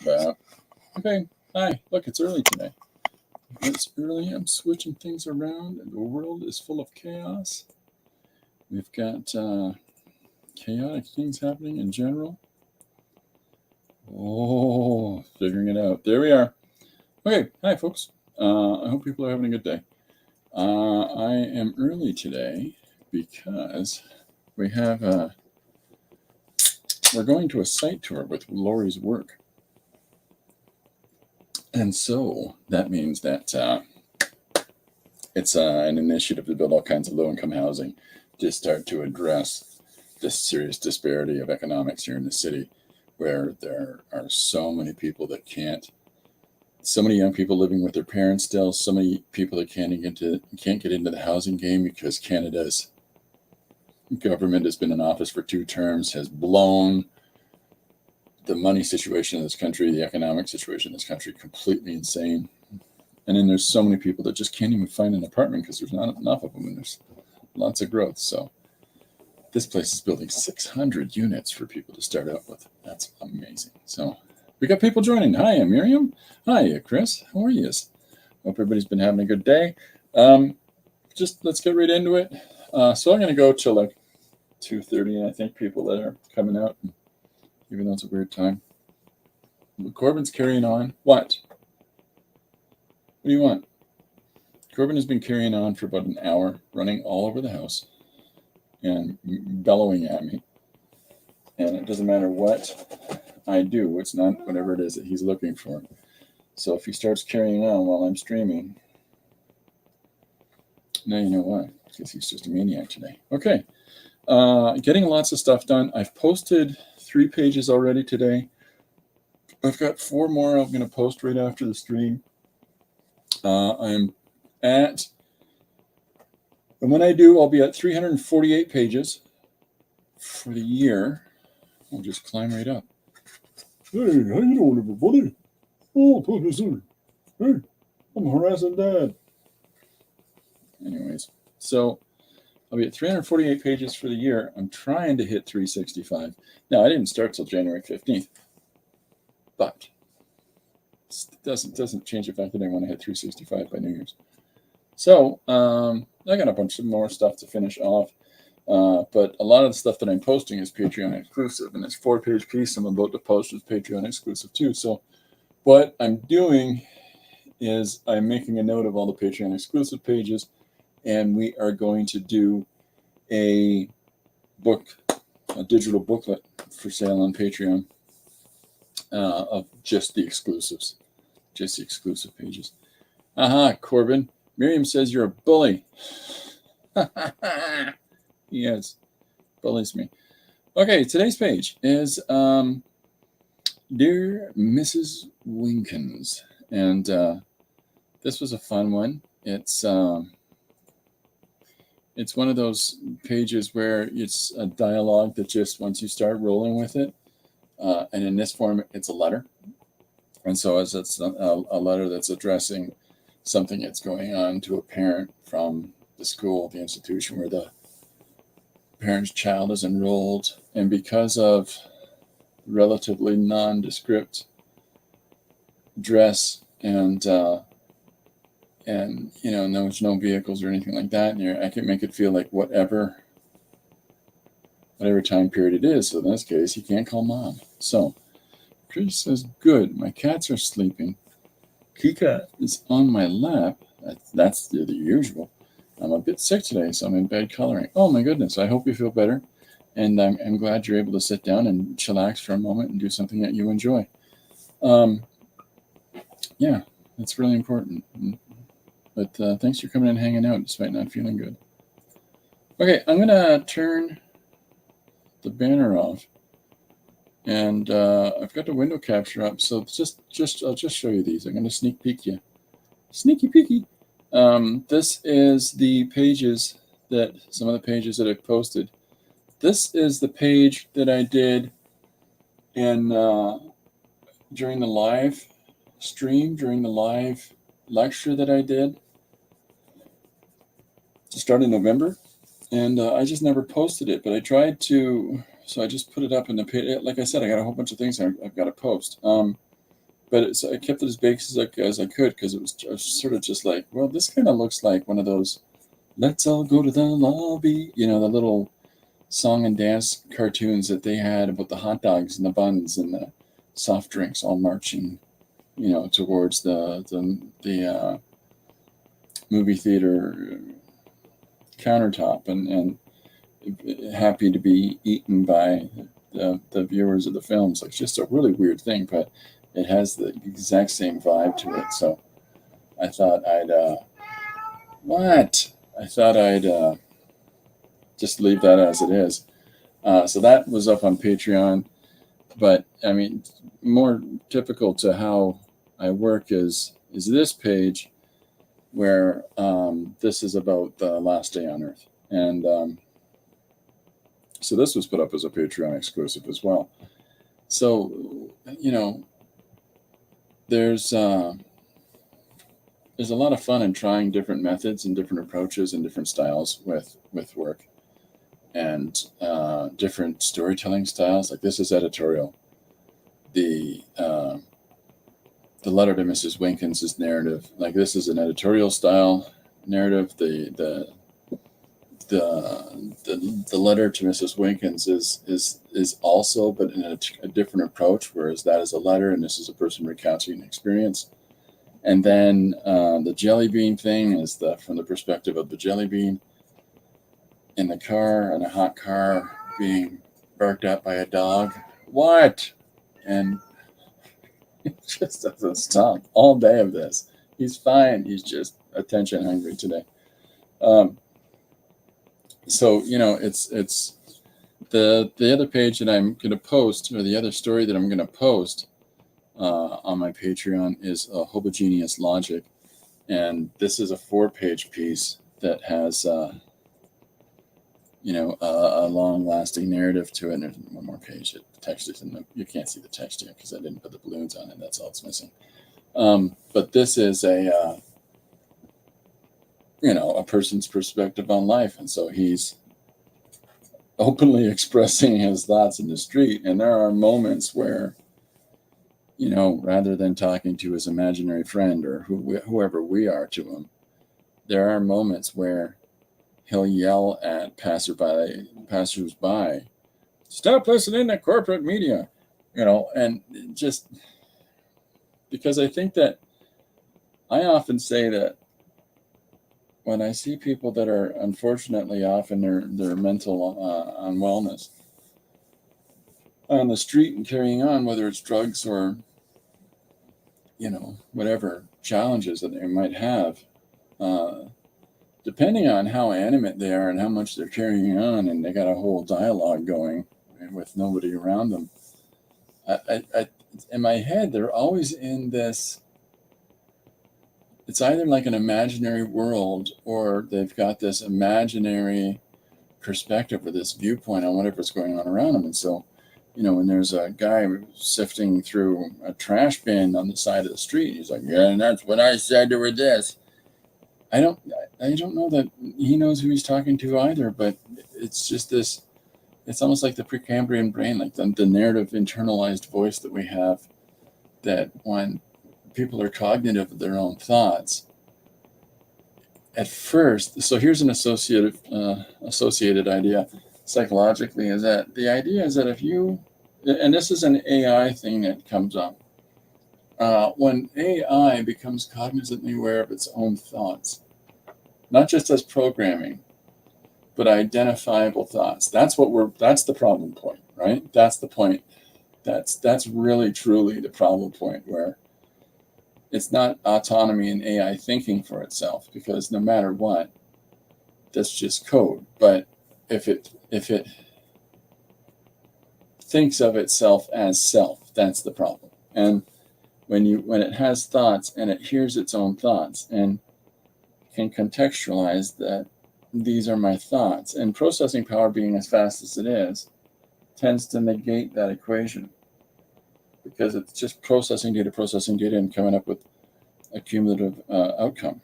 Wow. Okay. Hi. Look, it's early today. It's early. I'm switching things around, and the world is full of chaos. We've got chaotic things happening in general. Oh, figuring it out. There we are. Okay. Hi, folks. I hope people are having a good day. I am early today because we have we're going to a site tour with Lori's work. And so that means that it's an initiative to build all kinds of low-income housing to start to address this serious disparity of economics here in the city, where there are so many people that so many young people living with their parents still, so many people that can't get into the housing game because Canada's government has been in office for 2 terms, has blown the money situation in this country, the economic situation in this country, completely insane. And then there's so many people that just can't even find an apartment because there's not enough of them, and there's lots of growth. So this place is building 600 units for people to start out with. That's amazing. So we got people joining. Hi, I'm Miriam. Hi, Chris. How are you? Hope everybody's been having a good day. Just let's get right into it. So I'm going to go till like 2:30, and I think people that are coming out, even though it's a weird time. Corbin's carrying on. What? What do you want? Corbin has been carrying on for about an hour, running all over the house and bellowing at me. And it doesn't matter what I do, it's not whatever it is that he's looking for. So if he starts carrying on while I'm streaming, now you know why. Because he's just a maniac today. Okay. Getting lots of stuff done. I've posted 3 pages already today. I've got 4 more I'm going to post right after the stream. And when I do, I'll be at 348 pages for the year. I'll just climb right up. Hey, how you doing, everybody? Oh, put this in. Hey, I'm harassing Dad. Anyways, so I'll be at 348 pages for the year. I'm trying to hit 365. Now, I didn't start till January 15th, but it doesn't change the fact that I want to hit 365 by New Year's. So I got a bunch of more stuff to finish off, but a lot of the stuff that I'm posting is Patreon exclusive, and this 4-page piece I'm about to post is Patreon exclusive too. So what I'm doing is I'm making a note of all the Patreon exclusive pages, and we are going to do a digital booklet for sale on Patreon of just the exclusives, just the exclusive pages. Corbin. Miriam says you're a bully. Yes, bullies me. Okay, today's page is Dear Mrs. Winkins. And this was a fun one. It's one of those pages where it's a dialogue that just, once you start rolling with it, and in this form, it's a letter. And so as it's a letter that's addressing something that's going on to a parent from the school, the institution where the parent's child is enrolled. And because of relatively nondescript dress and there's no vehicles or anything like that, and I can make it feel like whatever time period it is. So in this case, you can't call mom. So Chris says, good, my cats are sleeping. Kika is on my lap. That's the usual. I'm a bit sick today, so I'm in bed coloring. Oh my goodness, I hope you feel better. And I'm glad you're able to sit down and chillax for a moment and do something that you enjoy. Yeah, that's really important. But thanks for coming and hanging out despite not feeling good. Okay, I'm going to turn the banner off. And I've got the window capture up, so I'll just show you these. I'm going to sneak peek you. Sneaky peeky. This is the pages some of the pages that I posted. This is the page that I did during the live stream, during the live lecture that I did to start in November. And I just never posted it, but I tried to So I just put it up in the page. Like I said, I got a whole bunch of things I've got to post. But I kept it as big as I could because I was sort of just like, well, this kind of looks like one of those "Let's all go to the lobby," the little song and dance cartoons that they had about the hot dogs and the buns and the soft drinks all marching, towards the movie theater countertop and happy to be eaten by the viewers of the films. Like, it's just a really weird thing, but it has the exact same vibe to it. So I thought I'd just leave that as it is. So that was up on Patreon. But I mean, more typical to how I work is this page where this is about the last day on Earth. And so this was put up as a Patreon exclusive as well. So, there's a lot of fun in trying different methods and different approaches and different styles with work, and different storytelling styles. Like, this is editorial. The letter to Mrs. Winkins is narrative. Like, this is an editorial style narrative. The letter to Mrs. Winkins is also, but in a different approach. Whereas that is a letter, and this is a person recounting an experience. And then the jelly bean thing is from the perspective of the jelly bean in the car, in a hot car, being barked at by a dog. What? And it just doesn't stop all day of this. He's fine. He's just attention hungry today. So, it's the other page that I'm going to post, or the other story that I'm going to post on my Patreon, is a homogeneous logic. And this is a 4-page piece that has, a long-lasting narrative to it. And there's one more page that the text is in you can't see the text here because I didn't put the balloons on it. That's all it's missing. But this is a person's perspective on life. And so he's openly expressing his thoughts in the street. And there are moments where, rather than talking to his imaginary friend or whoever we are to him, there are moments where he'll yell at passersby, "Stop listening to corporate media," and just because I think that I often say that when I see people that are unfortunately off in their mental unwellness on the street and carrying on, whether it's drugs or, whatever challenges that they might have, depending on how animate they are and how much they're carrying on, and they got a whole dialogue going with nobody around them. I in my head, they're always in this. It's either like an imaginary world, or they've got this imaginary perspective or this viewpoint on whatever's going on around them. And so, when there's a guy sifting through a trash bin on the side of the street, he's like, "Yeah, and that's what I said to her this." I don't know that he knows who he's talking to either, but it's just this. It's almost like the Precambrian brain, like the narrative internalized voice that we have, that when people are cognitive of their own thoughts at first. So here's an associated idea psychologically, is that the idea is that if you, and this is an AI thing that comes up, when AI becomes cognizantly aware of its own thoughts, not just as programming, but identifiable thoughts. That's the problem point, right? That's the point. That's really truly the problem point, where it's not autonomy in AI thinking for itself, because no matter what, that's just code. But if it thinks of itself as self, that's the problem. And when it has thoughts and it hears its own thoughts and can contextualize that these are my thoughts, and processing power being as fast as it is tends to negate that equation, because it's just processing data and coming up with a cumulative outcome.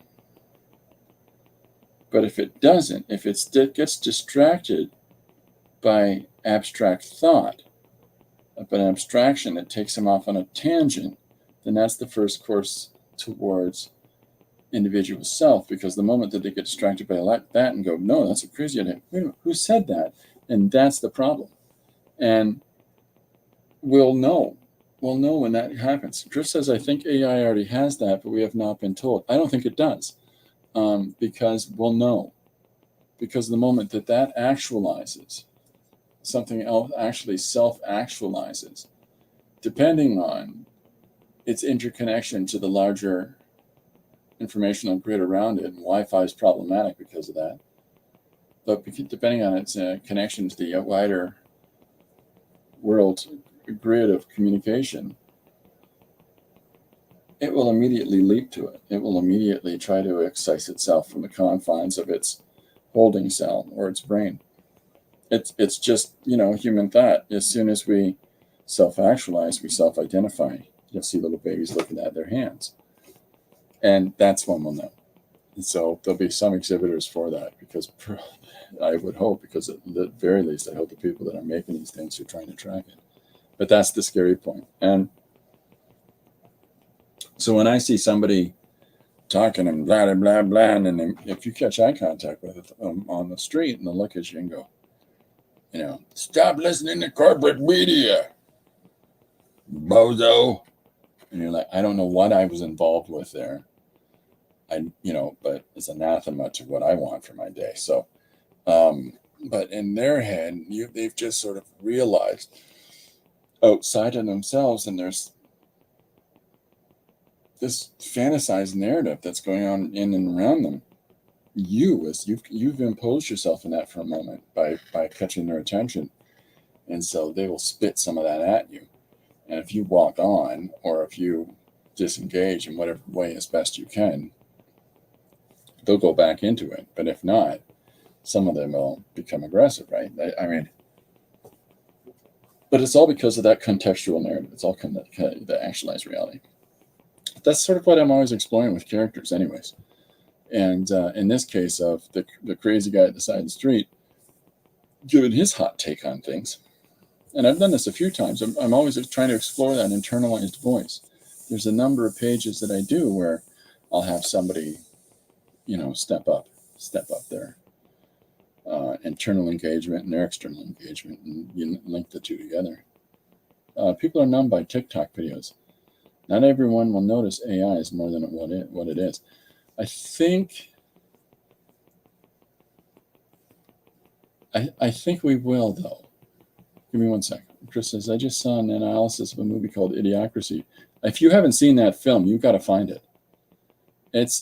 But if it doesn't, if it gets distracted by abstract thought, of an abstraction that takes them off on a tangent, then that's the first course towards individual self, because the moment that they get distracted by that and go, no, that's a crazy idea. Wait a minute, who said that? And that's the problem. And we'll know when that happens. Chris says, I think AI already has that, but we have not been told. I don't think it does, because we'll know. Because the moment that actualizes, something else actually self-actualizes, depending on its interconnection to the larger informational grid around it, and Wi-Fi is problematic because of that. But depending on its connection to the wider world grid of communication, it will immediately leap to it. It will immediately try to excise itself from the confines of its holding cell or its brain. It's just, human thought. As soon as we self-actualize, we self-identify. You'll see little babies looking at their hands. And that's when we'll know. And so there'll be some exhibitors for that, because I would hope, because at the very least, I hope the people that are making these things are trying to track it. But that's the scary point. And so when I see somebody talking and blah, blah, blah, blah, and then if you catch eye contact with them on the street and they'll look at you and go, stop listening to corporate media, bozo. And you're like, I don't know what I was involved with there. But it's anathema to what I want for my day. So, but in their head, they've just sort of realized outside of themselves, and there's this fantasized narrative that's going on in and around them. You've imposed yourself in that for a moment by catching their attention, and so they will spit some of that at you. And if you walk on, or if you disengage in whatever way as best you can, they'll go back into it. But if not, some of them will become aggressive, right? But it's all because of that contextual narrative. It's all the actualized reality. That's sort of what I'm always exploring with characters anyways. And in this case of the crazy guy at the side of the street, giving his hot take on things. And I've done this a few times. I'm always trying to explore that internalized voice. There's a number of pages that I do where I'll have somebody, step up their internal engagement and their external engagement, and you link the two together. People are numbed by TikTok videos. Not everyone will notice AI is more than what it is. I think we will, though. Give me 1 second. Chris says, I just saw an analysis of a movie called Idiocracy. If you haven't seen that film, you've got to find it.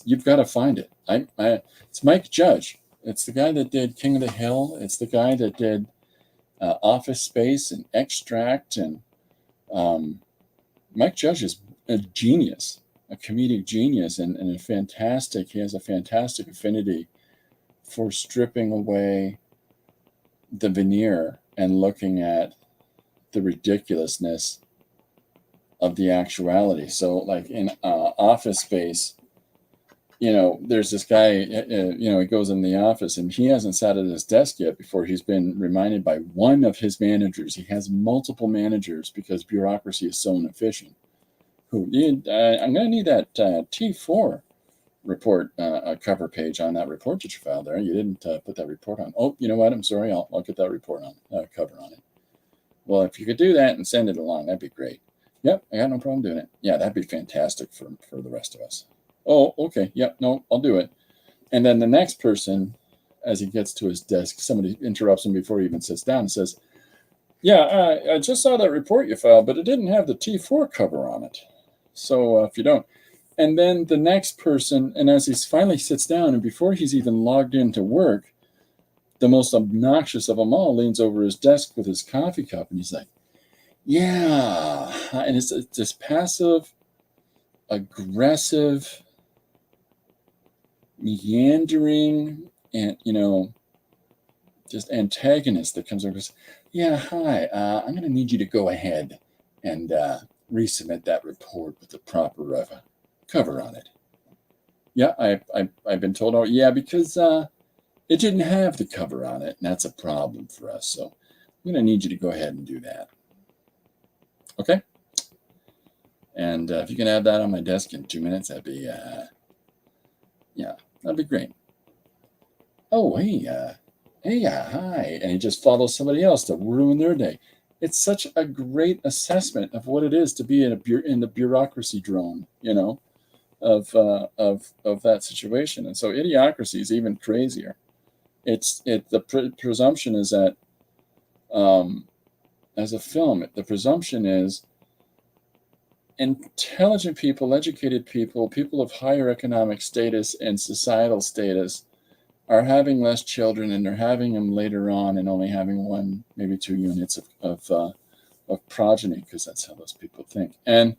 You've got to find it. It's Mike Judge. It's the guy that did King of the Hill. It's the guy that did Office Space and Extract. And Mike Judge is a genius, a comedic genius, and he has a fantastic affinity for stripping away the veneer and looking at the ridiculousness of the actuality. So like in Office Space, there's this guy, he goes in the office and he hasn't sat at his desk yet before he's been reminded by one of his managers. He has multiple managers because bureaucracy is so inefficient. I'm going to need that T4 report, cover page on that report that you filed there. You didn't put that report on. Oh, you know what? I'm sorry. I'll get that report on, cover on it. Well, if you could do that and send it along, that'd be great. Yep, I got no problem doing it. Yeah, that'd be fantastic for the rest of us. Oh, okay. Yep, no, I'll do it. And then the next person, as he gets to his desk, somebody interrupts him before he even sits down and says, yeah, I just saw that report you filed, but it didn't have the T4 cover on it. So if you don't. And then the next person, and as he finally sits down, and before he's even logged into work, the most obnoxious of them all leans over his desk with his coffee cup, and he's like, yeah. And it's this passive, aggressive, meandering, and, just antagonist that comes over and says, yeah, hi, I'm going to need you to go ahead and resubmit that report with the proper cover on it. Yeah, I've been told, because it didn't have the cover on it, and that's a problem for us. So I'm going to need you to go ahead and do that. Okay? And if you can have that on my desk in 2 minutes, that'd be, that'd be great. Oh, hey, hi. And he just follows somebody else to ruin their day. It's such a great assessment of what it is to be in the bureaucracy drone, of that situation. And so idiocracy is even crazier. The presumption is that, as a film, the presumption is intelligent people, educated people, people of higher economic status and societal status are having less children, and they're having them later on and only having 1, maybe 2 units of progeny, because that's how those people think. And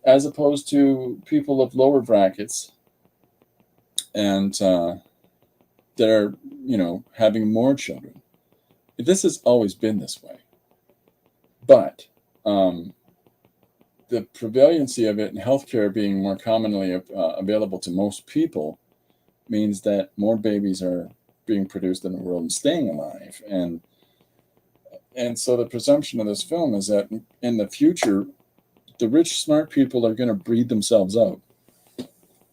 as opposed to people of lower brackets and that are, having more children. This has always been this way. But the prevalency of it in healthcare being more commonly available to most people means that more babies are being produced in the world and staying alive. And so the presumption of this film is that in the future, the rich, smart people are going to breed themselves out.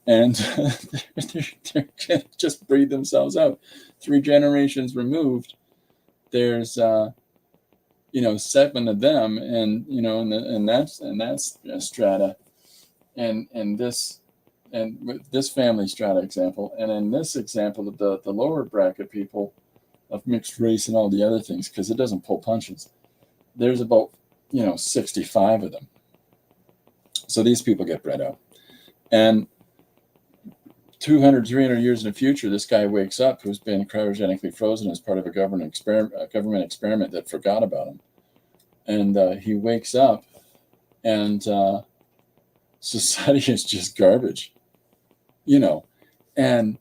And they're going to just breed themselves out. 3 generations removed, there's 7 of them, and and that's strata, and this family strata example, and in this example, the lower bracket people of mixed race and all the other things, because it doesn't pull punches. There's about 65 of them. So these people get bred out, and 200, 300 years in the future, this guy wakes up who's been cryogenically frozen as part of a government experiment that forgot about him. And he wakes up, and society is just garbage, And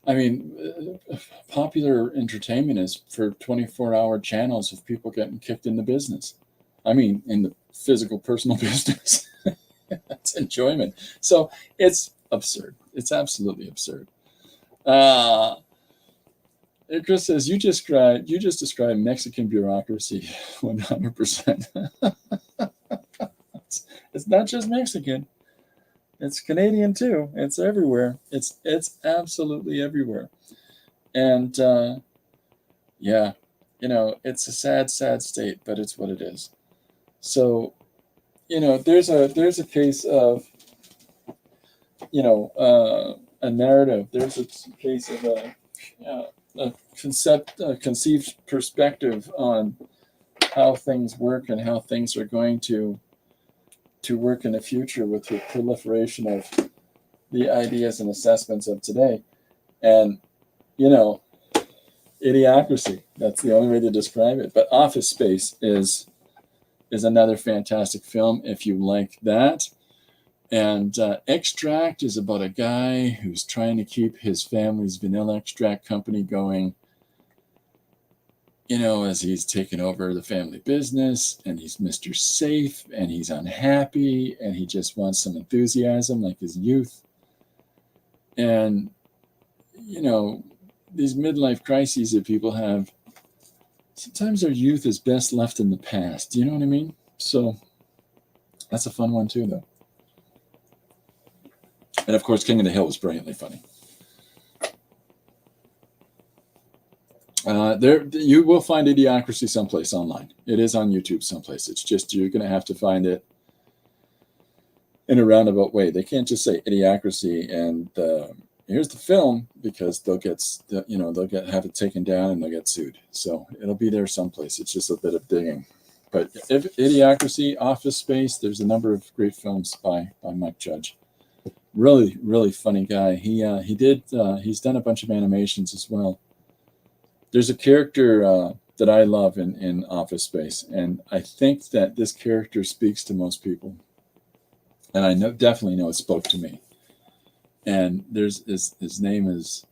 I mean, popular entertainment is for 24-hour channels of people getting kicked into business. I mean, in the physical, personal business. That's enjoyment. So it's absurd. It's absolutely absurd. Chris says, you just described Mexican bureaucracy 100%. It's not just Mexican. It's Canadian too. It's everywhere. It's absolutely everywhere. And it's a sad, sad state, but it's what it is. So, there's a case of a narrative. There's a case of a conceived perspective on how things work and how things are going to work in the future with the proliferation of the ideas and assessments of today. And, idiocracy, that's the only way to describe it. But Office Space is another fantastic film if you like that. And Extract is about a guy who's trying to keep his family's vanilla extract company going, as he's taken over the family business, and he's Mr. Safe, and he's unhappy, and he just wants some enthusiasm like his youth. And, these midlife crises that people have, sometimes their youth is best left in the past. Do you know what I mean? So that's a fun one too, though. And of course, King of the Hill was brilliantly funny. You will find Idiocracy someplace online. It is on YouTube someplace. It's just you're going to have to find it in a roundabout way. They can't just say Idiocracy and here's the film, because they'll have it taken down and they'll get sued. So it'll be there someplace. It's just a bit of digging. But if Idiocracy, Office Space, there's a number of great films by Mike Judge. Really, really funny guy. He's done a bunch of animations as well. There's a character that I love in Office Space, and I think that this character speaks to most people. And I definitely know it spoke to me. And there's his name is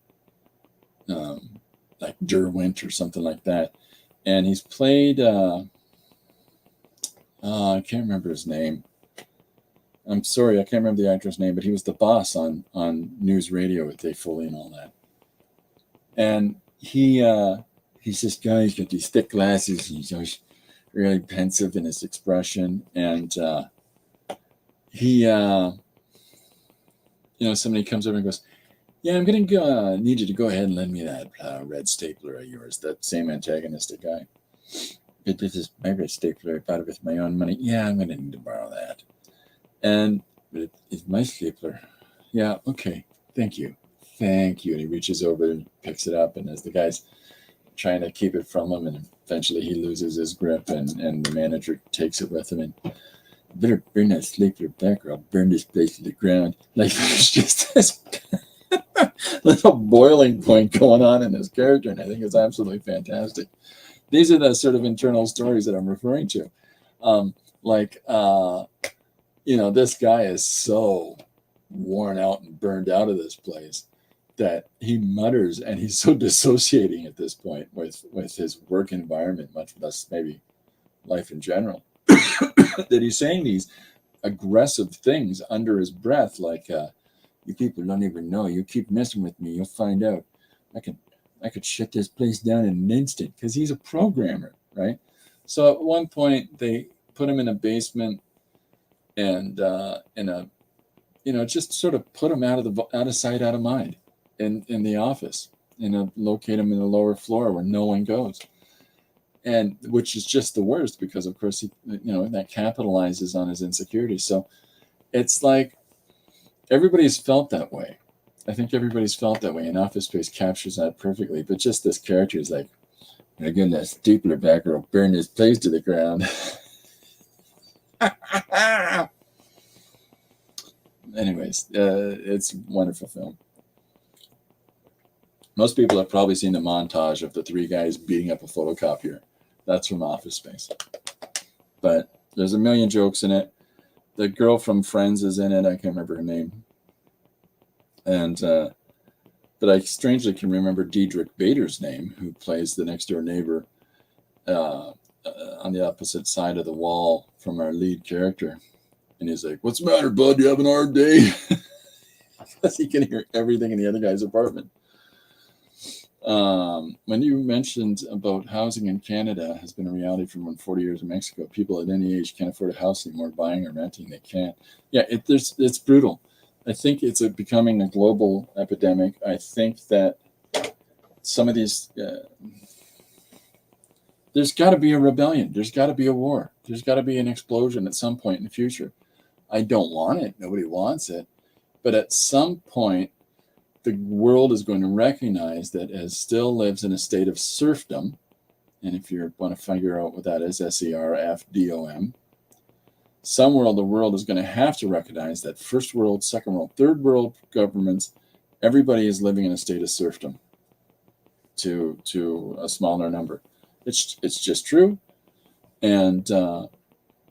like Derwent or something like that. And he's played, I can't remember his name. I'm sorry, I can't remember the actor's name, but he was the boss on News Radio with Dave Foley and all that. And he he's this guy, he's got these thick glasses, he's always really pensive in his expression. And he, somebody comes over and goes, yeah, I'm going to need you to go ahead and lend me that red stapler of yours, that same antagonistic guy. This is my red stapler. I bought it with my own money. Yeah, I'm going to need to borrow that. And it's my stapler. Yeah, okay. Thank you. Thank you. And he reaches over and picks it up. And as the guy's trying to keep it from him, and eventually he loses his grip, and the manager takes it with him. And better bring that stapler back or I'll burn this place to the ground. Like, there's just this little boiling point going on in this character. And I think it's absolutely fantastic. These are the sort of internal stories that I'm referring to. This guy is so worn out and burned out of this place that he mutters, and he's so dissociating at this point with his work environment, much less maybe life in general, that he's saying these aggressive things under his breath, like, you people don't even know. You keep messing with me, you'll find out. I could shut this place down in an instant, because he's a programmer, right? So at one point they put him in a basement and just sort of put him out of sight, out of mind in the office, locate him in the lower floor where no one goes. And which is just the worst, because of course that capitalizes on his insecurities. So it's like everybody's felt that way. I think everybody's felt that way, and Office Space captures that perfectly. But just this character is like, again, that stapler back or I'll burn this place to the ground. Anyways, it's a wonderful film. Most people have probably seen the montage of the three guys beating up a photocopier. That's from Office Space. But there's a million jokes in it. The girl from Friends is in it. I can't remember her name. And but I strangely can remember Diedrich Bader's name, who plays the next door neighbor on the opposite side of the wall from our lead character. And he's like, "What's the matter, bud? You having a hard day?" Because he can hear everything in the other guy's apartment. When you mentioned about housing in Canada has been a reality for more than 40 years in Mexico, people at any age can't afford a house anymore, buying or renting. They can't. Yeah, it's brutal. I think it's becoming a global epidemic. I think that some of these, there's got to be a rebellion. There's got to be a war. There's got to be an explosion at some point in the future. I don't want it. Nobody wants it. But at some point, the world is going to recognize that it still lives in a state of serfdom. And if you want to figure out what that is, SERFDOM. Somewhere the world is going to have to recognize that first world, second world, third world governments, everybody is living in a state of serfdom to a smaller number. It's just true. And no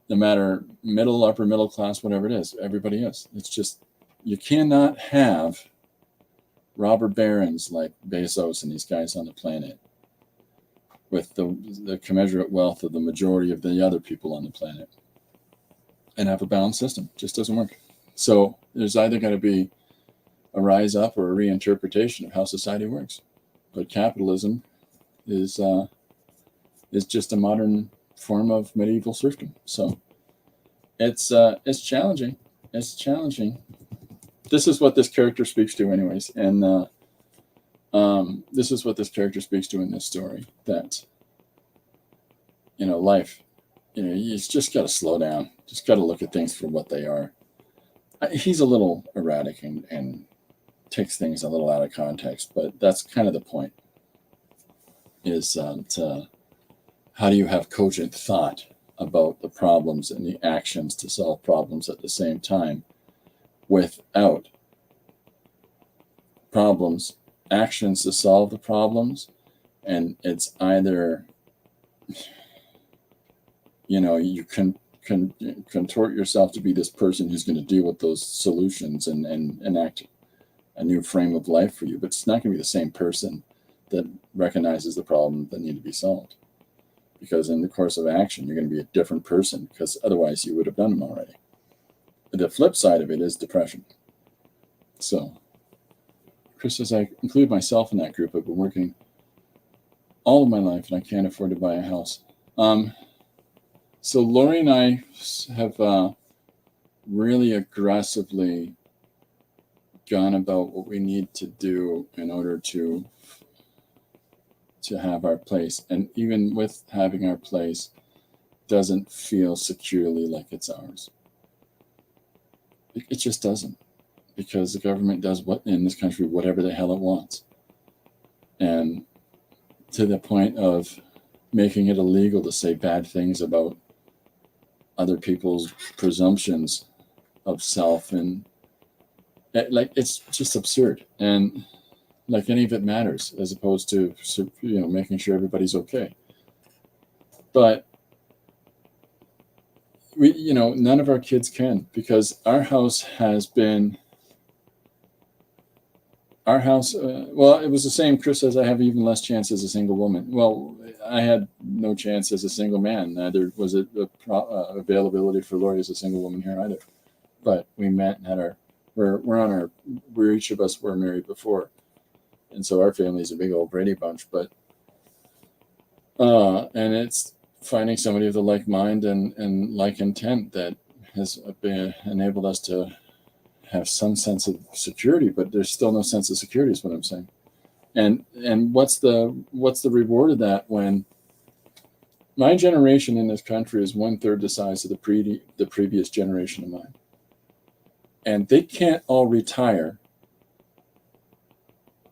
matter middle, upper middle class, whatever it is, everybody is. It's just, you cannot have robber barons like Bezos and these guys on the planet with the commensurate wealth of the majority of the other people on the planet and have a balanced system. It just doesn't work. So there's either going to be a rise up or a reinterpretation of how society works. But capitalism is just a modern form of medieval serfdom. So it's challenging. It's challenging. This is what this character speaks to, anyways, and this is what this character speaks to in this story. That life, you just got to slow down. Just got to look at things for what they are. He's a little erratic and takes things a little out of context, but that's kind of the point. Is how do you have cogent thought about the problems and the actions to solve problems at the same time, without problems, actions to solve the problems, and it's either you can contort yourself to be this person who's going to deal with those solutions and enact a new frame of life for you, but it's not going to be the same person that recognizes the problem that need to be solved, because in the course of action you're going to be a different person, because otherwise you would have done them already. The flip side of it is depression. So Chris says, I include myself in that group. I've been working all of my life, and I can't afford to buy a house. So Lori and I have really aggressively gone about what we need to do in order to have our place. And even with having our place, doesn't feel securely like it's ours. It just doesn't, because the government does what in this country whatever the hell it wants, and to the point of making it illegal to say bad things about other people's presumptions of self, and like it's just absurd, and like any of it matters, as opposed to making sure everybody's okay. But we none of our kids can, because our house has been well, it was the same. Chris says I have even less chance as a single woman. Well, I had no chance as a single man. Neither was it availability for Lori as a single woman here either. But we met and had we're each of us were married before, and so our family's a big old Brady bunch. But and it's finding somebody with a like mind and like intent that has enabled us to have some sense of security. But there's still no sense of security, is what I'm saying. And what's the reward of that, when my generation in this country is 1/3 the size of the previous generation of mine, and they can't all retire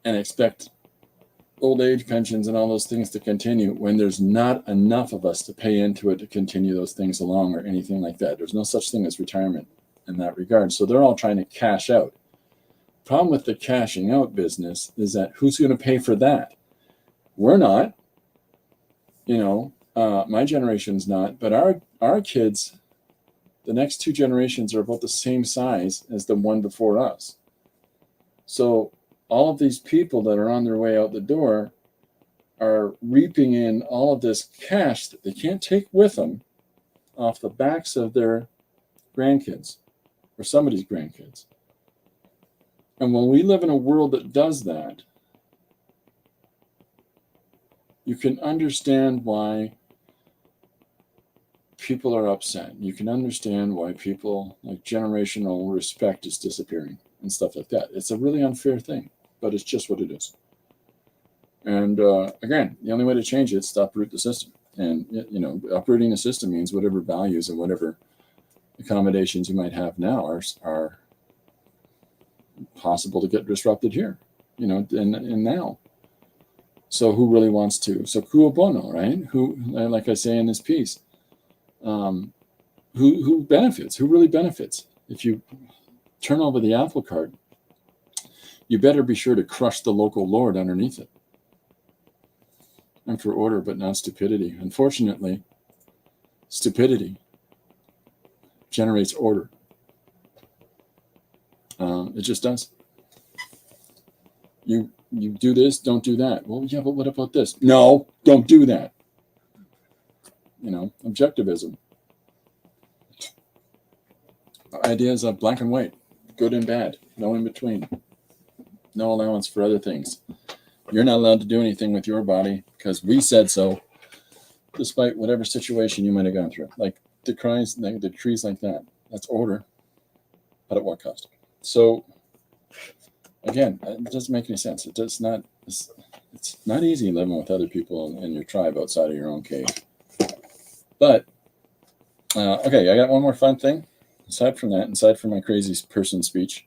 and expect old age pensions and all those things to continue when there's not enough of us to pay into it to continue those things along or anything like that. There's no such thing as retirement in that regard. So they're all trying to cash out. Problem with the cashing out business is that who's going to pay for that? We're not. My generation's not, but our kids, the next two generations, are about the same size as the one before us. So all of these people that are on their way out the door are reaping in all of this cash that they can't take with them off the backs of their grandkids or somebody's grandkids. And when we live in a world that does that, you can understand why people are upset. You can understand why people, like, generational respect is disappearing and stuff like that. It's a really unfair thing, but it's just what it is. And again, the only way to change it is to uproot the system. And uprooting the system means whatever values and whatever accommodations you might have now are possible to get disrupted here, and now. So who really wants to? So cui bono, right? Who, like I say in this piece, who benefits? Who really benefits? If you turn over the apple cart, you better be sure to crush the local lord underneath it. I'm for order, but not stupidity. Unfortunately, stupidity generates order. It just does. You do this, don't do that. Well, yeah, but what about this? No, don't do that. Objectivism. Ideas of black and white, good and bad, no in between. No allowance for other things. You're not allowed to do anything with your body because we said so, despite whatever situation you might have gone through. Like decrees like that. That's order, but at what cost? So again, it doesn't make any sense. It's not easy living with other people in your tribe outside of your own cave. But okay, I got one more fun thing. Aside from my crazy person speech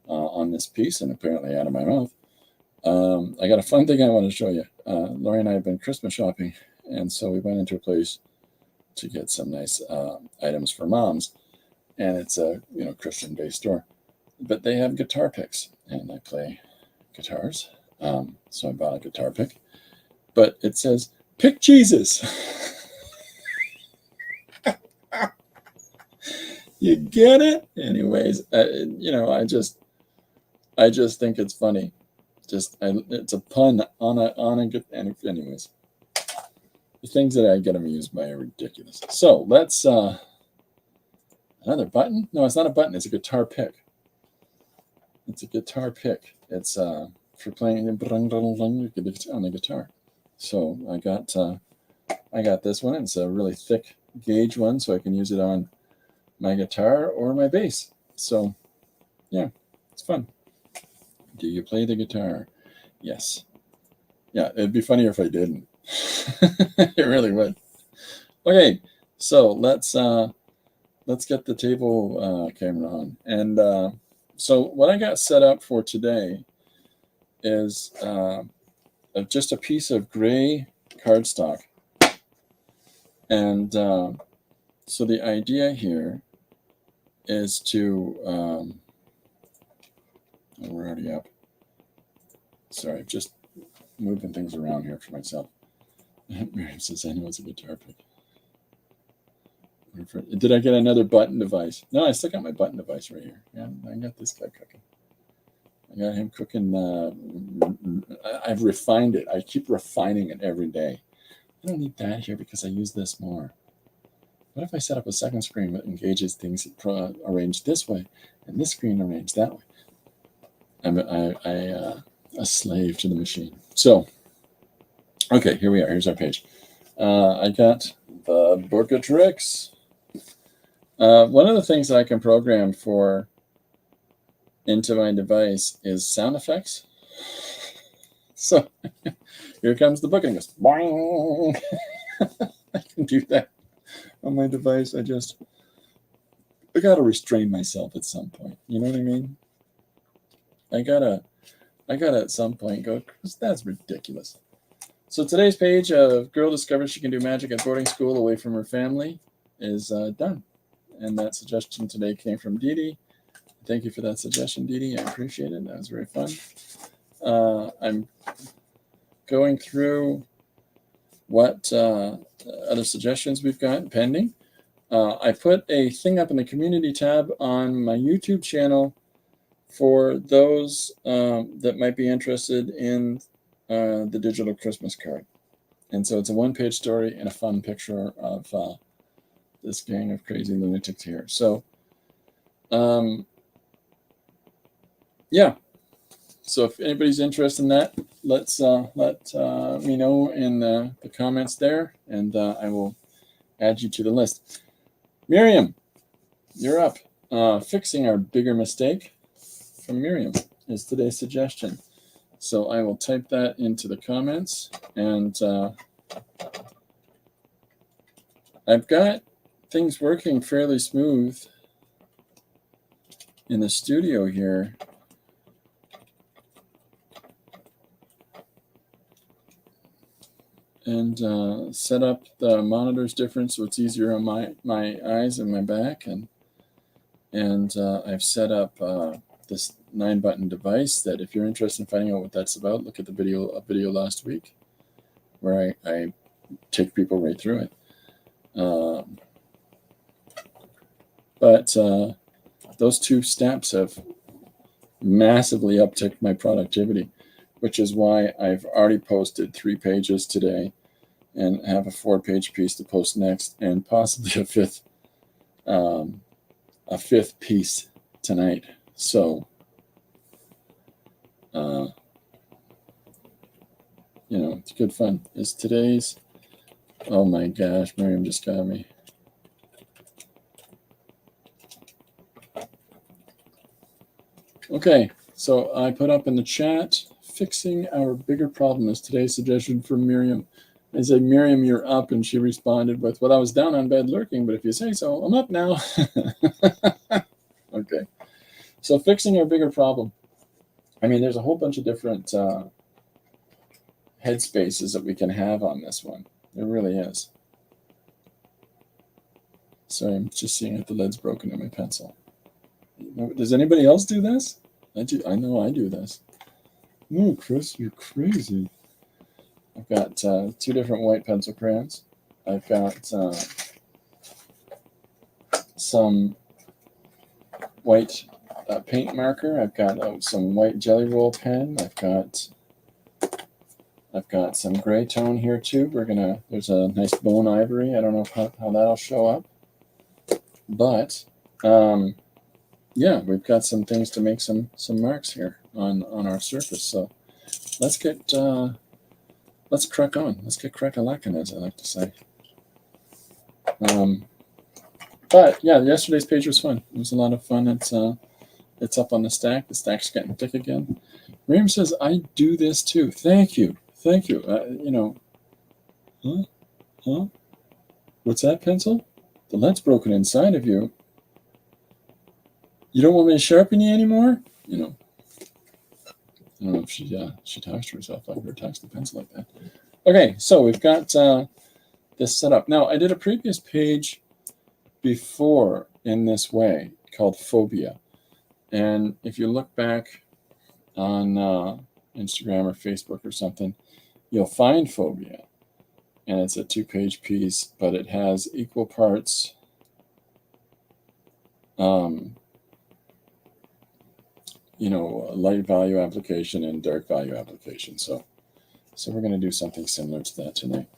on this piece, and apparently out of my mouth, I got a fun thing I want to show you. Lori and I have been Christmas shopping, and so we went into a place to get some nice items for moms, and it's a Christian-based store, but they have guitar picks, and I play guitars, so I bought a guitar pick, but it says "Pick Jesus." You get it? Anyways, I just think it's funny. It's a pun on a good. Anyways, the things that I get amused by are ridiculous. So let's another button. No, it's not a button. It's a guitar pick. It's a guitar pick. It's for playing on the guitar. So I got this one. It's a really thick gauge one, so I can use it on my guitar or my bass. So yeah, it's fun. Do you play the guitar? Yes. Yeah, it'd be funnier if I didn't. It really would. Okay, so let's get the table camera on. And so what I got set up for today is just a piece of gray cardstock. And so the idea here is to, oh, we're already up. Sorry, just moving things around here for myself. Miriam says, I know it's a guitar pick. Did I get another button device? No, I still got my button device right here. Yeah, I got this guy cooking. I got him cooking. I've refined it. I keep refining it every day. I don't need that here because I use this more. What if I set up a second screen that engages things arranged this way and this screen arranged that way? I'm a slave to the machine. So, okay, here we are. Here's our page. I got the book of tricks. One of the things that I can program for into my device is sound effects. So here comes the book and it goes, boing. I can do that on my device. I got to restrain myself at some point. You know what I mean? I gotta at some point go, that's ridiculous. So today's page of Girl Discovers She Can Do Magic at Boarding School Away from Her Family is done. And that suggestion today came from Dee Dee. Thank you for that suggestion, Dee Dee. I appreciate it. That was very fun. I'm going through what other suggestions we've got pending. I put a thing up in the community tab on my YouTube channel for those that might be interested in the digital Christmas card. And so it's a one-page story and a fun picture of this gang of crazy lunatics here. So, yeah. So if anybody's interested in that, let me know in the comments there, and I will add you to the list. Miriam, you're up. Fixing our bigger mistake from Miriam is today's suggestion. So I will type that into the comments, and I've got things working fairly smooth in the studio here. And set up the monitors different so it's easier on my eyes and my back, and I've set up this 9-button device that if you're interested in finding out what that's about, look at the video last week where I take people right through it. But those 2 steps have massively upticked my productivity, which is why I've already posted 3 pages today and have a 4-page piece to post next, and possibly a fifth piece tonight. So, it's good fun. Is today's, oh my gosh, Miriam just got me. Okay, so I put up in the chat, fixing our bigger problem is today's suggestion from Miriam. I said, Miriam, you're up, and she responded with, well, I was down on bed lurking, but if you say so, I'm up now. Okay, so fixing our bigger problem. I mean, there's a whole bunch of different headspaces that we can have on this one. There really is. Sorry, I'm just seeing if the lid's broken in my pencil. Does anybody else do this? I know I do this. No, Chris, you're crazy. I've got 2 different white pencil crayons. I've got some white paint marker. I've got some white Jelly Roll pen. I've got some gray tone here too. There's a nice bone ivory. I don't know how that'll show up, but yeah, we've got some things to make some marks here on our surface. So let's get let's crack on. Let's get crack-a-lackin', as I like to say. But yeah, yesterday's page was fun. It was a lot of fun. It's up on the stack. The stack's getting thick again. Miriam says, I do this too. Thank you. Thank you. Huh? What's that, pencil? The lead's broken inside of you. You don't want me to sharpen you anymore? I don't know if she talks to herself like her, talks to pencil like that. Okay, so we've got this set up. Now, I did a previous page before in this way called Phobia. And if you look back on Instagram or Facebook or something, you'll find Phobia. And it's a 2-page piece, but it has equal parts light value application and dark value application. So we're going to do something similar to that tonight.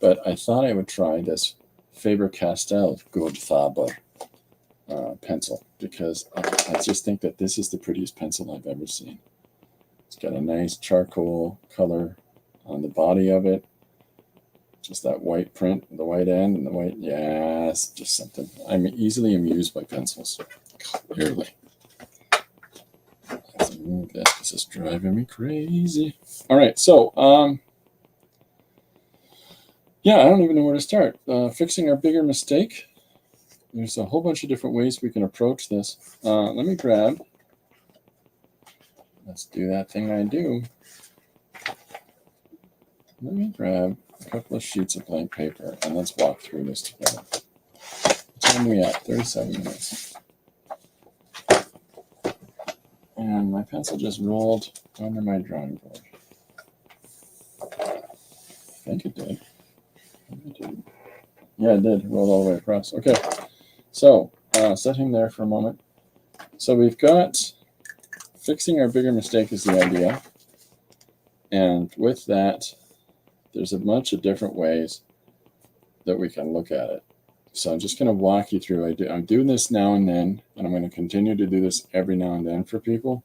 But I thought I would try this Faber-Castell Goldfaber pencil, because I just think that this is the prettiest pencil I've ever seen. It's got a nice charcoal color on the body of it. Just that white print, the white end and the white, yes, just something. I'm easily amused by pencils, clearly. I have to move this because it's driving me crazy. All right, so, yeah, I don't even know where to start. Fixing our bigger mistake. There's a whole bunch of different ways we can approach this. Let me grab, let's do that thing I do. Let me grab a couple of sheets of blank paper and let's walk through this together. What time are we at? 37 minutes. And my pencil just rolled under my drawing board. I think it did. Yeah, it did. It rolled all the way across. Okay. So, set him there for a moment. So we've got fixing our bigger mistake is the idea. And with that, there's a bunch of different ways that we can look at it. So I'm just going to walk you through. I'm doing this now and then, and I'm going to continue to do this every now and then for people,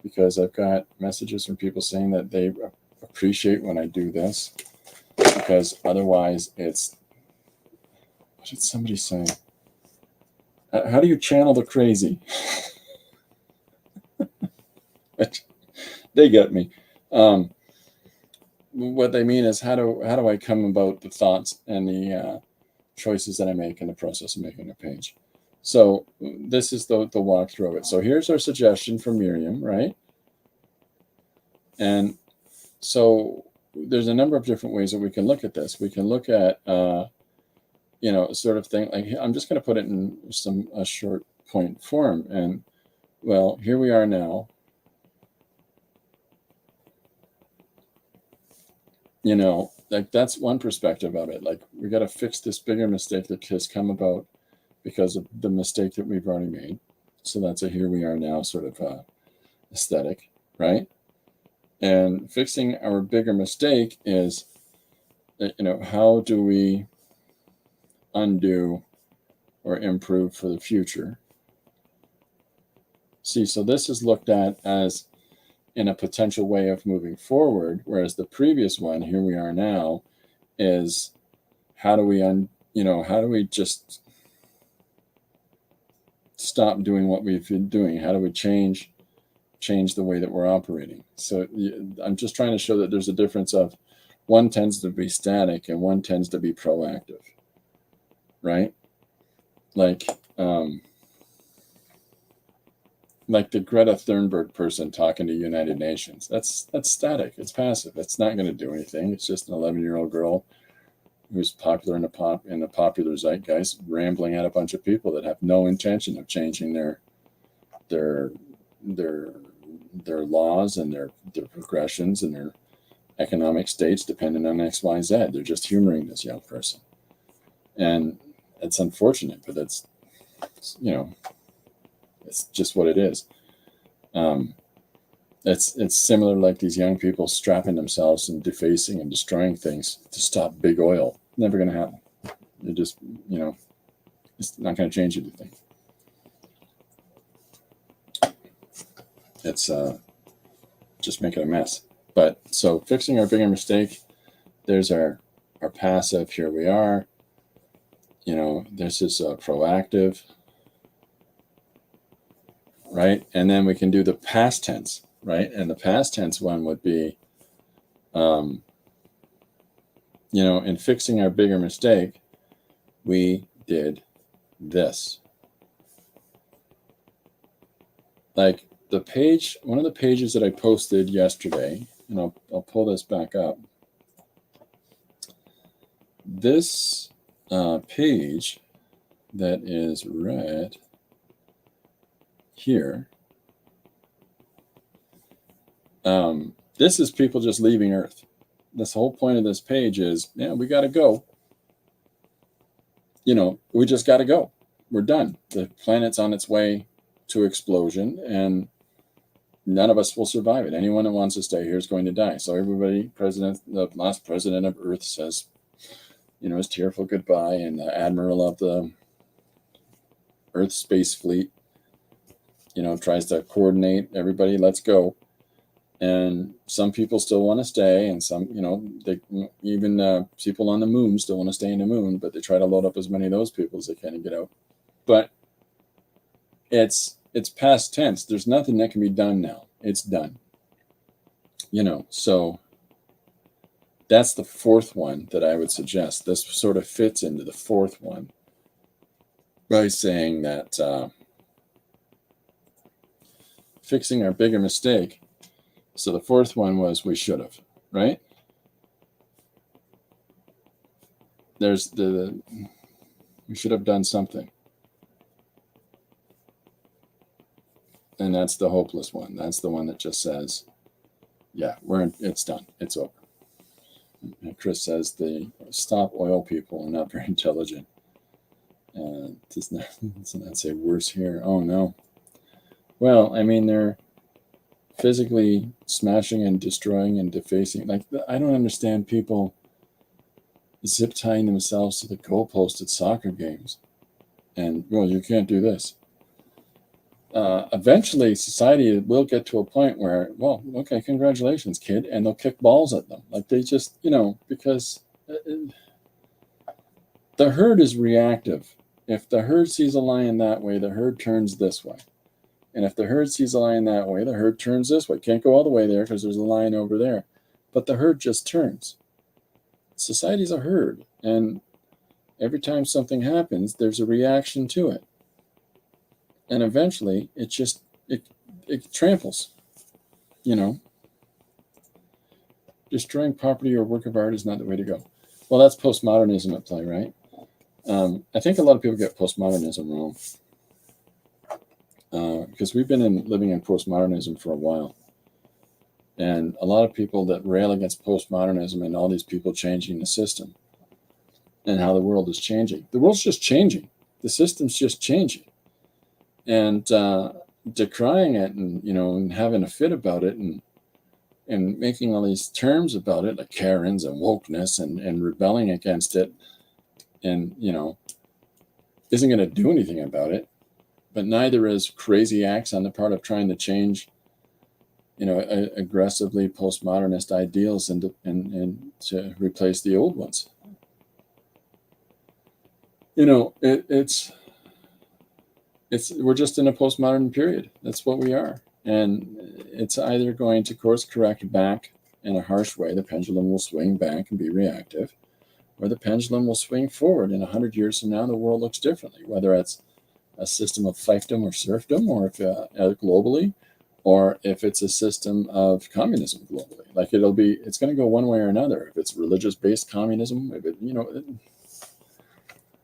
because I've got messages from people saying that they appreciate when I do this, because otherwise it's, what did somebody say? How do you channel the crazy? They get me. What they mean is how do I come about the thoughts and the choices that I make in the process of making a page. So this is the walkthrough of it. So here's our suggestion from Miriam, right? And so there's a number of different ways that we can look at this. We can look at, sort of thing, like I'm just going to put it in a short point form. And well, here we are now. Like that's one perspective of it. Like we got to fix this bigger mistake that has come about because of the mistake that we've already made. So that's a here we are now sort of aesthetic, right? And fixing our bigger mistake is, how do we undo or improve for the future? See, so this is looked at as in a potential way of moving forward, whereas the previous one, here we are now, is how do we just stop doing what we've been doing? How do we change the way that we're operating? So I'm just trying to show that there's a difference of one tends to be static and one tends to be proactive, right? Like the Greta Thunberg person talking to United Nations. That's static. It's passive. It's not going to do anything. It's just an 11-year-old girl who's popular in the popular zeitgeist, rambling at a bunch of people that have no intention of changing their laws and their progressions and their economic states depending on X, Y, Z. They're just humoring this young person, and it's unfortunate, but it's just what it is. It's similar like these young people strapping themselves and defacing and destroying things to stop big oil. Never going to happen. It just, it's not going to change anything. It's just making a mess. But so fixing our bigger mistake there's our passive. Here we are. This is proactive, right? And then we can do the past tense, right? And the past tense one would be, in fixing our bigger mistake, we did this. Like one of the pages that I posted yesterday, and I'll pull this back up. This page that is right here, this is people just leaving Earth. This whole point of this page is, we got to go. We just got to go. We're done. The planet's on its way to explosion, and none of us will survive it. Anyone that wants to stay here is going to die. So everybody, the last president of Earth says, his tearful goodbye, and the admiral of the Earth space fleet, tries to coordinate everybody. Let's go. And some people still want to stay, and some, even people on the moon still want to stay in the moon, but they try to load up as many of those people as they can and get out. But it's past tense. There's nothing that can be done now. It's done. So that's the fourth one that I would suggest. This sort of fits into the fourth one by saying that fixing our bigger mistake. So the fourth one was we should have, right? There's we should have done something. And that's the hopeless one. That's the one that just says, it's done. It's over. And Chris says the stop oil people are not very intelligent. Doesn't that say worse here? Oh, no. Well, they're physically smashing and destroying and defacing. Like, I don't understand people zip tying themselves to the goalpost at soccer games. And, you can't do this. Eventually, society will get to a point where, okay, congratulations, kid, and they'll kick balls at them. Like, they just, because the herd is reactive. If the herd sees a lion that way, the herd turns this way. And if the herd sees a lion that way, the herd turns this way. Can't go all the way there because there's a lion over there. But the herd just turns. Society's a herd. And every time something happens, there's a reaction to it. And eventually, it tramples. Destroying property or work of art is not the way to go. Well, that's postmodernism at play, right? I think a lot of people get postmodernism wrong. Because we've been living in postmodernism for a while. And a lot of people that rail against postmodernism and all these people changing the system and how the world is changing. The world's just changing. The system's just changing. And decrying it and having a fit about it and making all these terms about it, like Karens and wokeness and rebelling against it and, isn't going to do anything about it. But neither is crazy acts on the part of trying to change, aggressively postmodernist ideals and to replace the old ones. We're just in a postmodern period. That's what we are. And it's either going to course correct back in a harsh way. The pendulum will swing back and be reactive, or the pendulum will swing forward. In 100 years from now, the world looks differently, whether it's a system of fiefdom or serfdom, or if globally, or if it's a system of communism globally. Like it's going to go one way or another. If it's religious-based communism, if the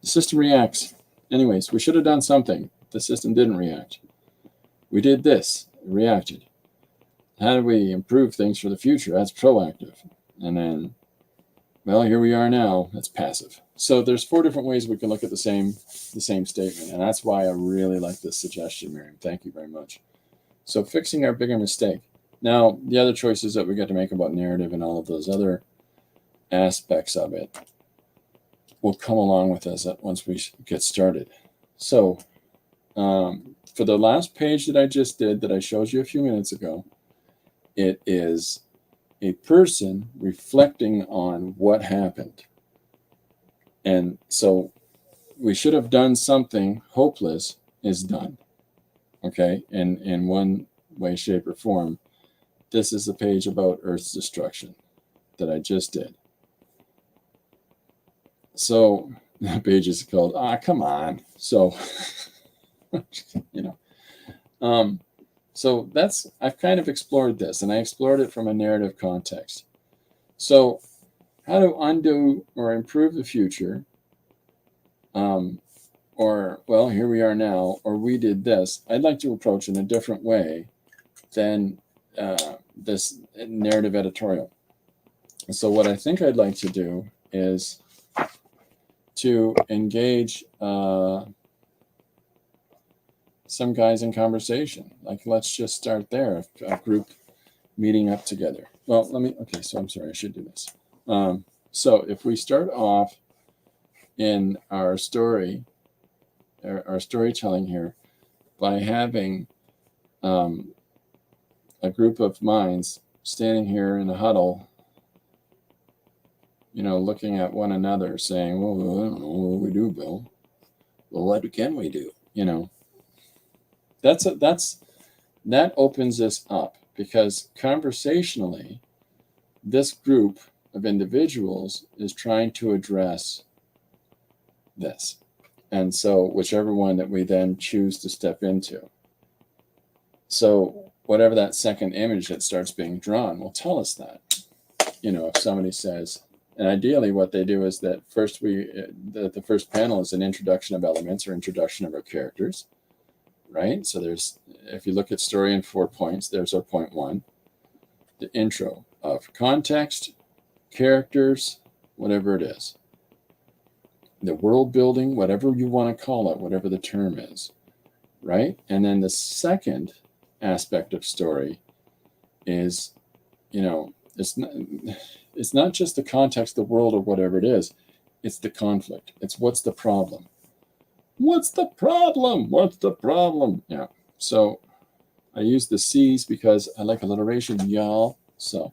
system reacts. Anyways, we should have done something. The system didn't react. We did this, reacted. How do we improve things for the future? That's proactive. And then, here we are now. That's passive. So there's 4 different ways we can look at the same statement. And that's why I really like this suggestion, Miriam. Thank you very much. So fixing our bigger mistake. Now, the other choices that we get to make about narrative and all of those other aspects of it will come along with us once we get started. So for the last page that I just did, that I showed you a few minutes ago, it is a person reflecting on what happened. And so we should have done something. Hopeless is done. Okay, in one way, shape, or form. This is a page about Earth's destruction that I just did. So the page is called come on. So so I've kind of explored this, and I explored it from a narrative context. So how to undo or improve the future, or, well, here we are now, or we did this. I'd like to approach in a different way than this narrative editorial. So what I think I'd like to do is to engage some guys in conversation. Like, let's just start there, a group meeting up together. Well, so I'm sorry, I should do this. So if we start off in our story, our storytelling here, by having a group of minds standing here in a huddle, looking at one another, saying, well, I don't know what we do, Bill. Well, what can we do? That opens us up, because conversationally, this group of individuals is trying to address this. And so whichever one that we then choose to step into. So whatever that second image that starts being drawn will tell us that. If somebody says, and ideally what they do is that first the first panel is an introduction of elements or introduction of our characters, right? So if you look at story in 4 points, there's our point 1, the intro of context, characters, whatever it is. The world building, whatever you want to call it, whatever the term is, right? And then the second aspect of story is, it's not just the context, the world, or whatever it is. It's the conflict. It's what's the problem. What's the problem? What's the problem? Yeah. So I use the C's because I like alliteration, y'all. So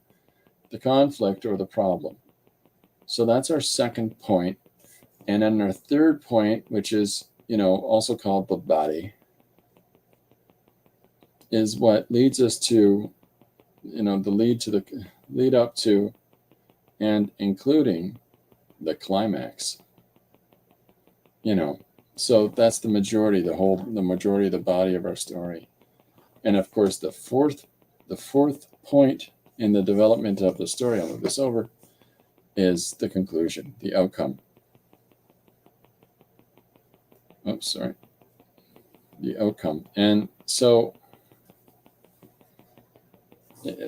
the conflict or the problem. So that's our second point. And then our third point, which is, also called the body, is what leads us to, the lead up to and including the climax. So that's the majority, the majority of the body of our story. And of course, the fourth point in the development of the story, I'll move this over, is the conclusion, the outcome. Oops, sorry. The outcome. And so,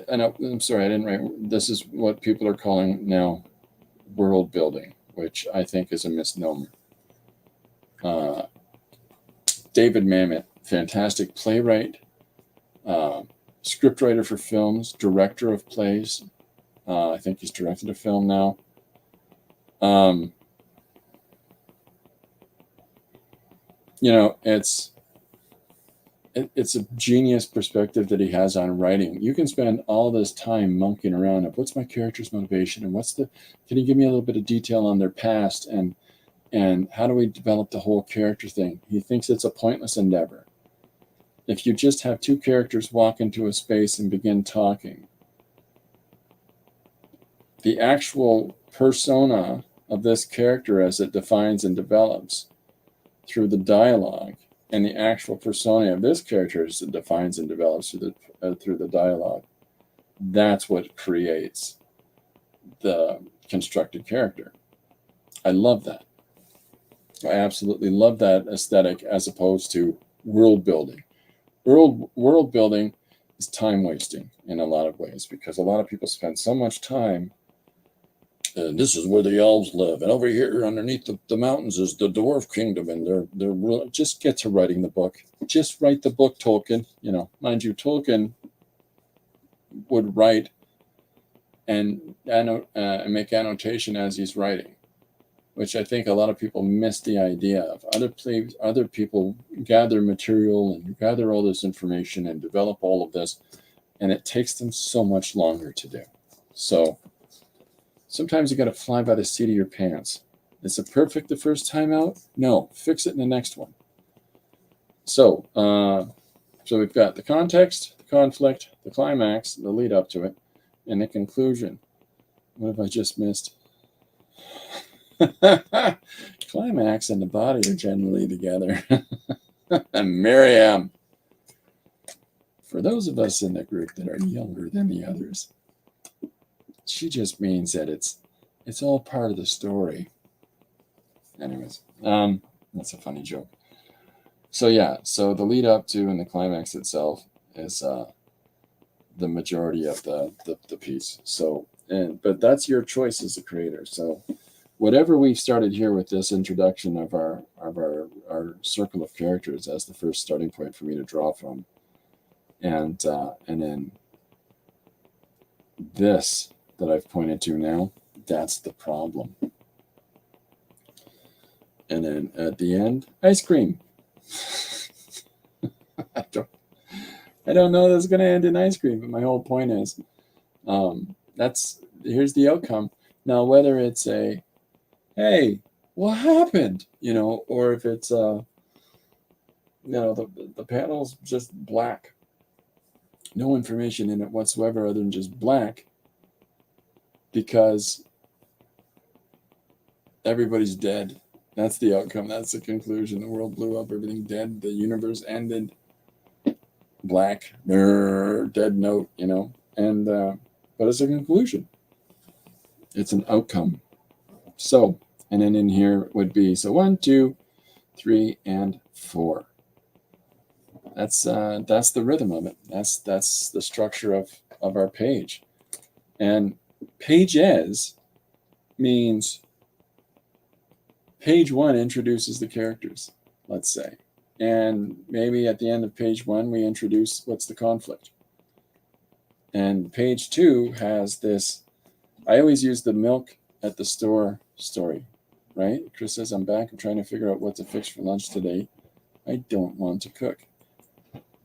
I'm sorry, I didn't write. This is what people are calling now world building, which I think is a misnomer. David Mamet, fantastic playwright, scriptwriter for films, director of plays. I think he's directed a film now. It's a genius perspective that he has on writing. You can spend all this time monkeying around of what's my character's motivation and can you give me a little bit of detail on their past and how do we develop the whole character thing? He thinks it's a pointless endeavor. If you just have two characters walk into a space and begin talking, the actual persona of this character as it defines and develops through the dialogue, and the actual persona of this character as it defines and develops through the dialogue, that's what creates the constructed character. I love that. I absolutely love that aesthetic as opposed to world building. World building is time wasting in a lot of ways, because a lot of people spend so much time. This is where the elves live, and over here underneath the mountains is the dwarf kingdom, and they're just get to writing the book. Just write the book, Tolkien. Mind you, Tolkien would write and make annotation as he's writing, which I think a lot of people miss the idea of. Other people gather material and gather all this information and develop all of this, and it takes them so much longer to do. So sometimes you got to fly by the seat of your pants. Is it perfect the first time out? No, fix it in the next one. So, so we've got the context, the conflict, the climax, the lead up to it, and the conclusion. What have I just missed? Climax and the body are generally together. And Miriam. For those of us in the group that are younger than the others, she just means that it's all part of the story. Anyways, that's a funny joke. So yeah, so the lead up to and the climax itself is the majority of the piece. So, but that's your choice as a creator. So whatever we've started here with this introduction of our circle of characters as the first starting point for me to draw from, and then this that I've pointed to now, that's the problem. And then at the end, ice cream. I don't know that's going to end in ice cream, but my whole point is, here's the outcome. Now, whether it's a, hey, what happened? Or if it's the panel's just black, no information in it whatsoever other than just black, because everybody's dead. That's the outcome. That's the conclusion. The world blew up, everything dead, the universe ended. Black, dead note, and but it's a conclusion. It's an outcome. So, and then in here would be 1, 2, 3, and 4. That's the rhythm of it. That's the structure of our page. And pages means page 1 introduces the characters, let's say. And maybe at the end of page 1, we introduce what's the conflict. And page 2 has this, I always use the milk at the store story, right? Chris says, I'm back. I'm trying to figure out what to fix for lunch today. I don't want to cook.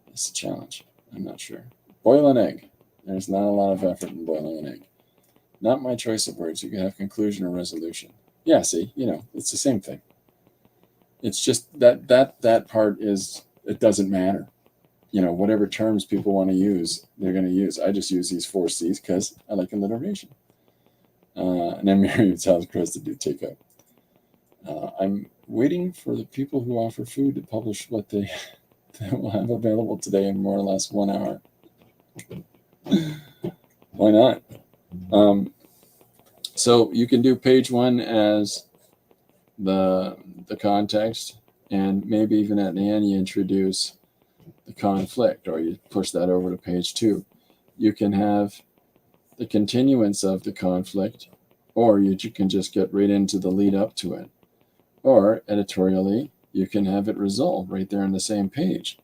It's a challenge. I'm not sure. Boil an egg. There's not a lot of effort in boiling an egg. Not my choice of words. You can have conclusion or resolution. Yeah, see, it's the same thing. It's just that part is, it doesn't matter. Whatever terms people want to use, they're going to use. I just use these 4 C's because I like alliteration. And then Miriam tells Chris to do takeout. I'm waiting for the people who offer food to publish what they will have available today in more or less 1 hour. Why not? So you can do page 1 as the context, and maybe even at the end you introduce the conflict, or you push that over to page 2. You can have the continuance of the conflict, or you can just get right into the lead up to it. Or editorially, you can have it resolve right there on the same page.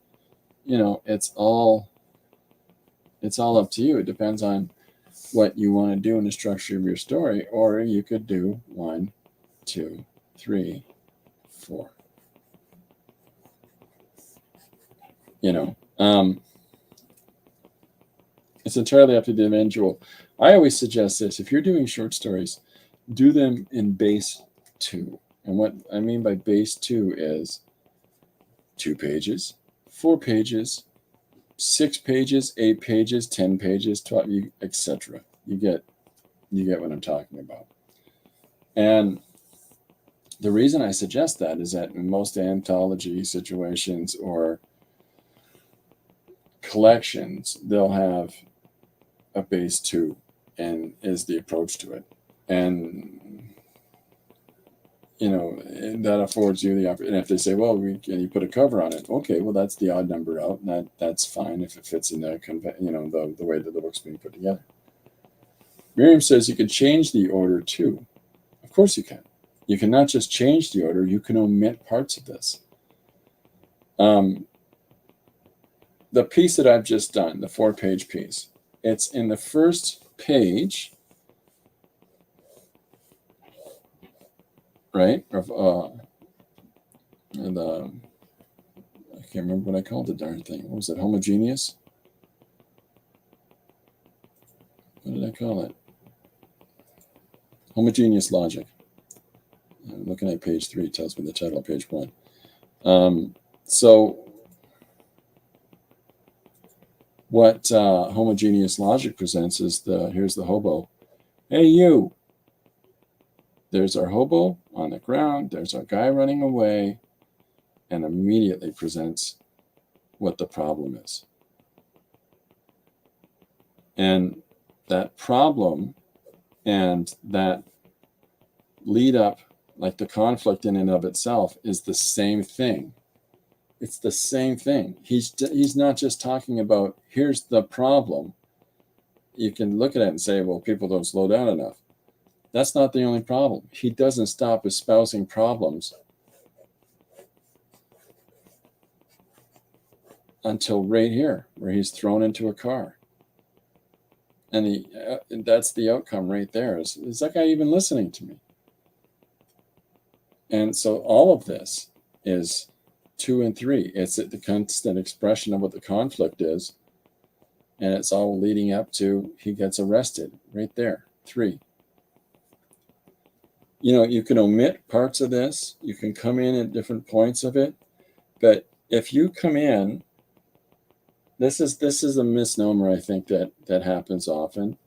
It's all up to you. It depends on what you want to do in the structure of your story. Or you could do 1, 2, 3, 4. It's entirely up to the individual. I always suggest this. If you're doing short stories, do them in base 2. And what I mean by base 2 is 2 pages, 4 pages, 6 pages, 8 pages, 10 pages, 12, etc. You get what I'm talking about. And the reason I suggest that is that in most anthology situations or collections, they'll have a base 2 and is the approach to it. And that affords you the opportunity. And if they say, well, can you put a cover on it? Okay, well, that's the odd number out, and that's fine if it fits in the way that the book's being put together. Miriam says you can change the order too. Of course you can. You can not just change the order, you can omit parts of this. The piece that I've just done, the 4-page piece, it's in the first page, right? Of I can't remember what I called the darn thing. What was it? Homogeneous? What did I call it? Homogeneous logic. I'm looking at page 3, it tells me the title of page 1. So what homogeneous logic presents is here's the hobo. Hey, you. There's our hobo on the ground. There's our guy running away, and immediately presents what the problem is. And that problem and that lead up, like the conflict in and of itself, is the same thing. It's the same thing. He's not just talking about, here's the problem. You can look at it and say, well, people don't slow down enough. That's not the only problem. He doesn't stop espousing problems until right here, where he's thrown into a car. And that's the outcome right there. Is that guy even listening to me? And so all of this is 2 and 3. It's the constant expression of what the conflict is. And it's all leading up to he gets arrested right there, 3. You can omit parts of this. You can come in at different points of it. But if you come in, this is a misnomer, I think, that happens often,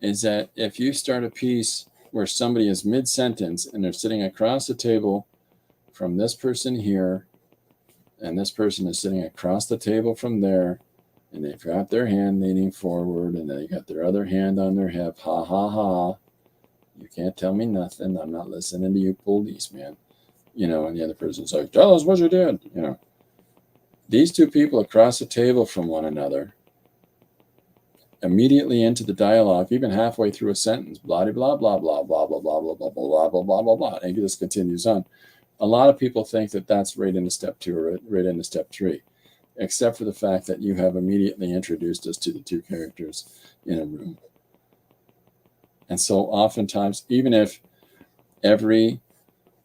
is that if you start a piece where somebody is mid-sentence and they're sitting across the table from this person here, and this person is sitting across the table from there, and they've got their hand leaning forward, and they got their other hand on their hip, ha, ha, ha. You can't tell me nothing. I'm not listening to you, policeman. And the other person's like, tell us what you did. These 2 people across the table from one another, immediately into the dialogue, even halfway through a sentence, blah, blah, blah, blah, blah, blah, blah, blah, blah, blah, blah, blah, blah, blah, and it just continues on. A lot of people think that that's right into step 2 or right into step 3, except for the fact that you have immediately introduced us to the 2 characters in a room. And so oftentimes, even if every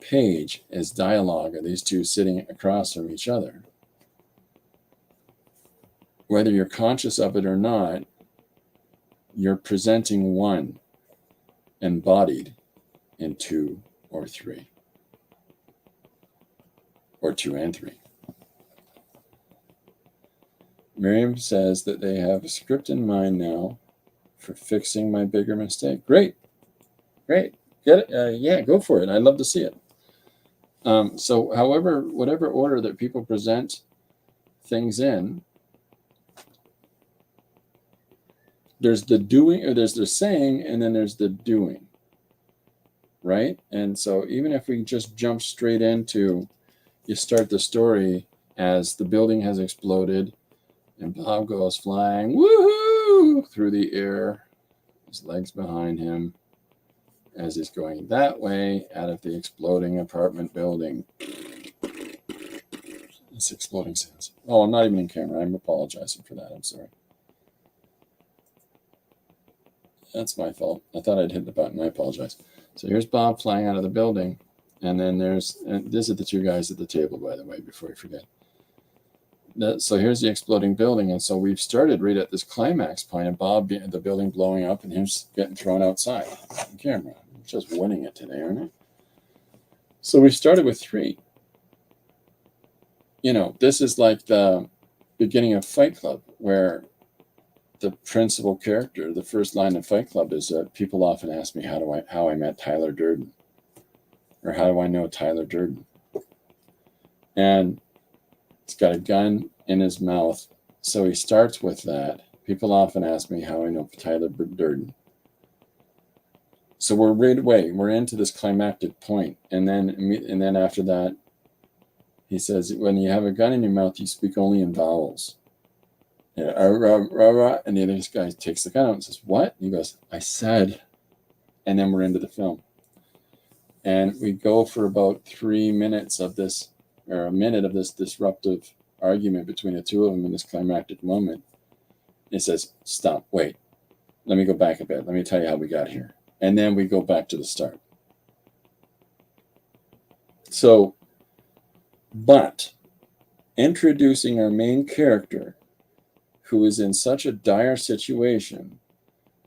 page is dialogue of these 2 sitting across from each other, whether you're conscious of it or not, you're presenting one embodied in 2 or 3, or 2 and 3. Miriam says that they have a script in mind now for fixing my bigger mistake. Great. Get it? Yeah, go for it. I'd love to see it. So whatever order that people present things in, there's the doing, or there's the saying, and then there's the doing, right? And so even if we just jump straight into, you start the story as the building has exploded and Bob goes flying, woohoo, through the air, his legs behind him, as he's going that way out of the exploding apartment building. It's exploding sounds. Oh, I'm not even in camera. I'm apologizing for that. I'm sorry. That's my fault. I thought I'd hit the button. I apologize. So here's Bob flying out of the building. And then this is the 2 guys at the table, by the way, before I forget. So here's the exploding building. And so we've started right at this climax point of Bob, the building blowing up and him getting thrown outside. On camera. I'm just winning it today, aren't I? So we started with 3. This is like the beginning of Fight Club, where the principal character, the first line of Fight Club is that people often ask me how I met Tyler Durden, or how do I know Tyler Durden? And he's got a gun in his mouth, so he starts with that. People often ask me how I know Tyler Durden. So we're right away, we're into this climactic point, and then after that, he says, when you have a gun in your mouth, you speak only in vowels. And the other guy takes the gun out and says, what? And he goes, I said. And then we're into the film. And we go for about 3 minutes of this, or a minute of this disruptive argument between the 2 of them in this climactic moment. It says, stop, wait. Let me go back a bit. Let me tell you how we got here. And then we go back to the start. So, but introducing our main character, who is in such a dire situation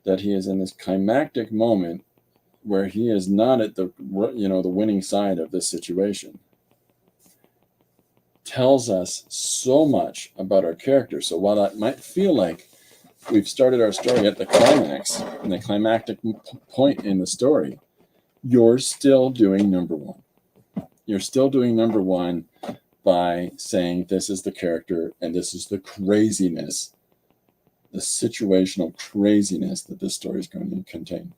that he is in this climactic moment where he is not at the the winning side of this situation, tells us so much about our character. So while that might feel like we've started our story at the climax and the climactic point in the story, you're still doing number one. You're still doing number one by saying this is the character and this is the craziness, the situational craziness that this story is going to contain.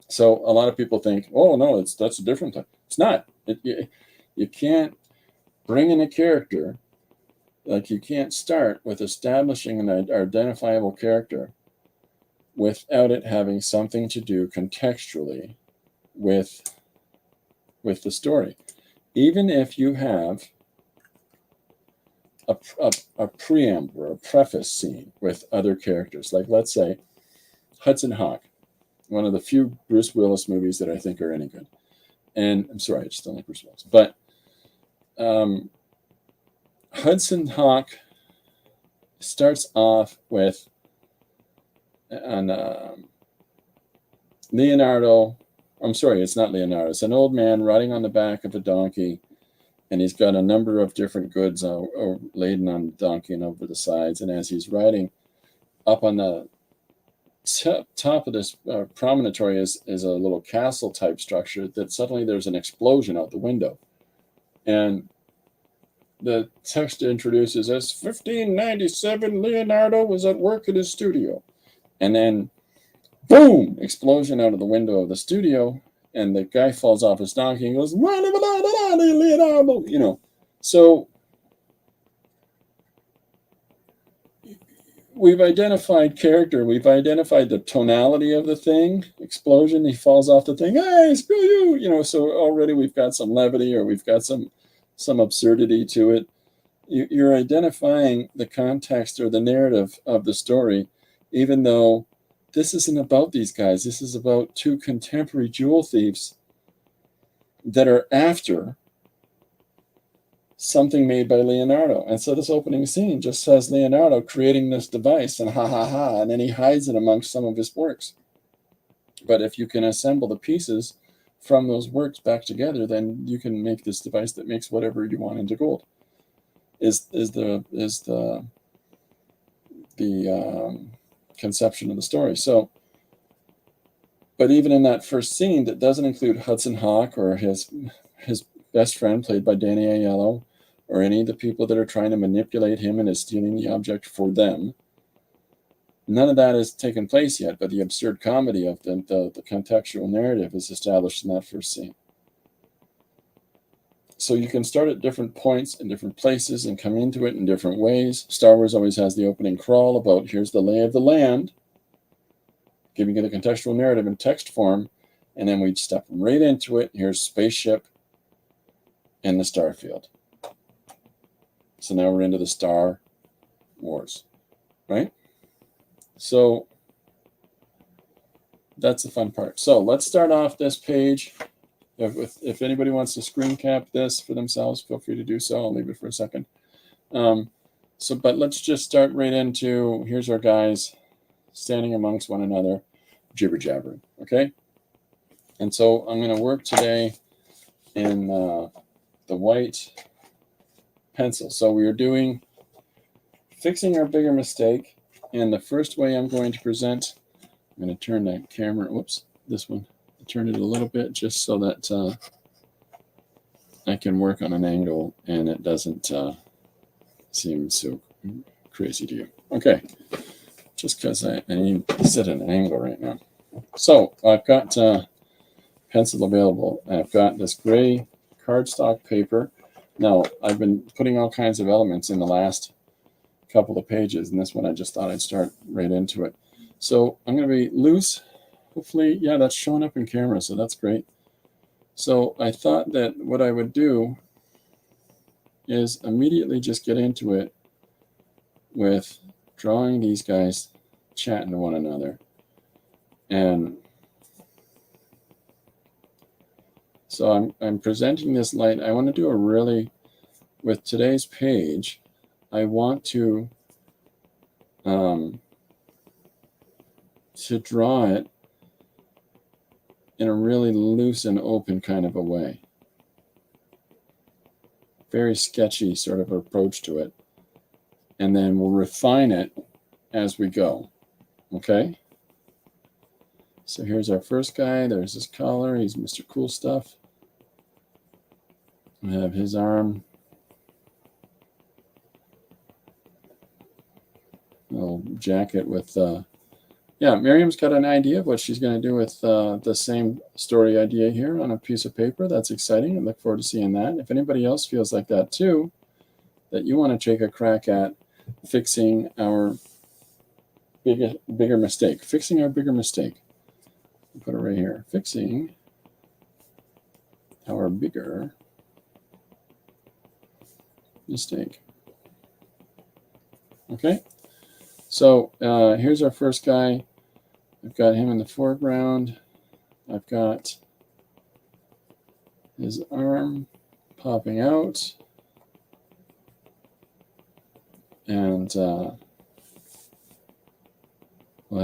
So a lot of people think, oh no, that's a different type. It's not. You can't bring in a character, like you can't start with establishing an identifiable character without it having something to do contextually with the story. Even if you have a preamble or a preface scene with other characters, like let's say Hudson Hawk, one of the few Bruce Willis movies that I think are any good. And I'm sorry, I just don't like Bruce Willis. But Hudson Hawk starts off with Leonardo. I'm sorry, it's not Leonardo. It's an old man riding on the back of a donkey, and he's got a number of different goods laden on the donkey and over the sides. And as he's riding up on the top of this promontory is a little castle type structure, that suddenly there's an explosion out the window. And the text introduces as 1597, Leonardo was at work in his studio. And then, boom, explosion out of the window of the studio, and the guy falls off his donkey and goes, Leonardo, So we've identified character. We've identified the tonality of the thing. Explosion, he falls off the thing. Hey, screw you. So already we've got some levity, or we've got some absurdity to it. You're identifying the context or the narrative of the story, even though this isn't about these guys. This is about two contemporary jewel thieves that are after something made by Leonardo. And so this opening scene just says Leonardo creating this device, and ha ha ha, and then he hides it amongst some of his works. But if you can assemble the pieces from those works back together, then you can make this device that makes whatever you want into gold. Is the conception of the story. So, but even in that first scene, that doesn't include Hudson Hawk or his best friend, played by Danny Aiello, or any of the people that are trying to manipulate him and is stealing the object for them. None of that has taken place yet, but the absurd comedy of the contextual narrative is established in that first scene. So you can start at different points in different places and come into it in different ways. Star Wars always has the opening crawl about here's the lay of the land, giving you the contextual narrative in text form, and then we'd step right into it. Here's spaceship in the starfield. So now we're into the Star Wars, right? So that's the fun part. So let's start off this page. If anybody wants to screen cap this for themselves, feel free to do so. I'll leave it for a second. But let's just start right into, here's our guys standing amongst one another, jibber jabbering, okay? And so I'm going to work today in the white pencil. So we are doing fixing our bigger mistake. And the first way I'm going to present, I'm going to turn the camera, this one. Turn it a little bit just so that I can work on an angle and it doesn't seem so crazy to you. Okay, just because I need to sit at an angle right now. So I've got pencil available. I've got this gray cardstock paper. Now, I've been putting all kinds of elements in the last couple of pages, and this one I just thought I'd start right into it. So I'm going to be loose. Hopefully, yeah, that's showing up in camera, so that's great. So I thought that what I would do is immediately just get into it with drawing these guys chatting to one another. And so I'm presenting this light. I want to do a really, with today's page, I want to draw it in a really loose and open kind of a way. Very sketchy sort of approach to it. And then we'll refine it as we go. Okay? So here's our first guy. There's his collar. He's Mr. Cool Stuff. We have his arm. Little jacket with, yeah, Miriam's got an idea of what she's going to do with the same story idea here on a piece of paper. That's exciting. I look forward to seeing that. If anybody else feels like that too, that you want to take a crack at fixing our bigger mistake. Fixing our bigger mistake. I'll put it right here. Fixing our bigger mistake. Okay. So here's our first guy. I've got him in the foreground. I've got his arm popping out. And we'll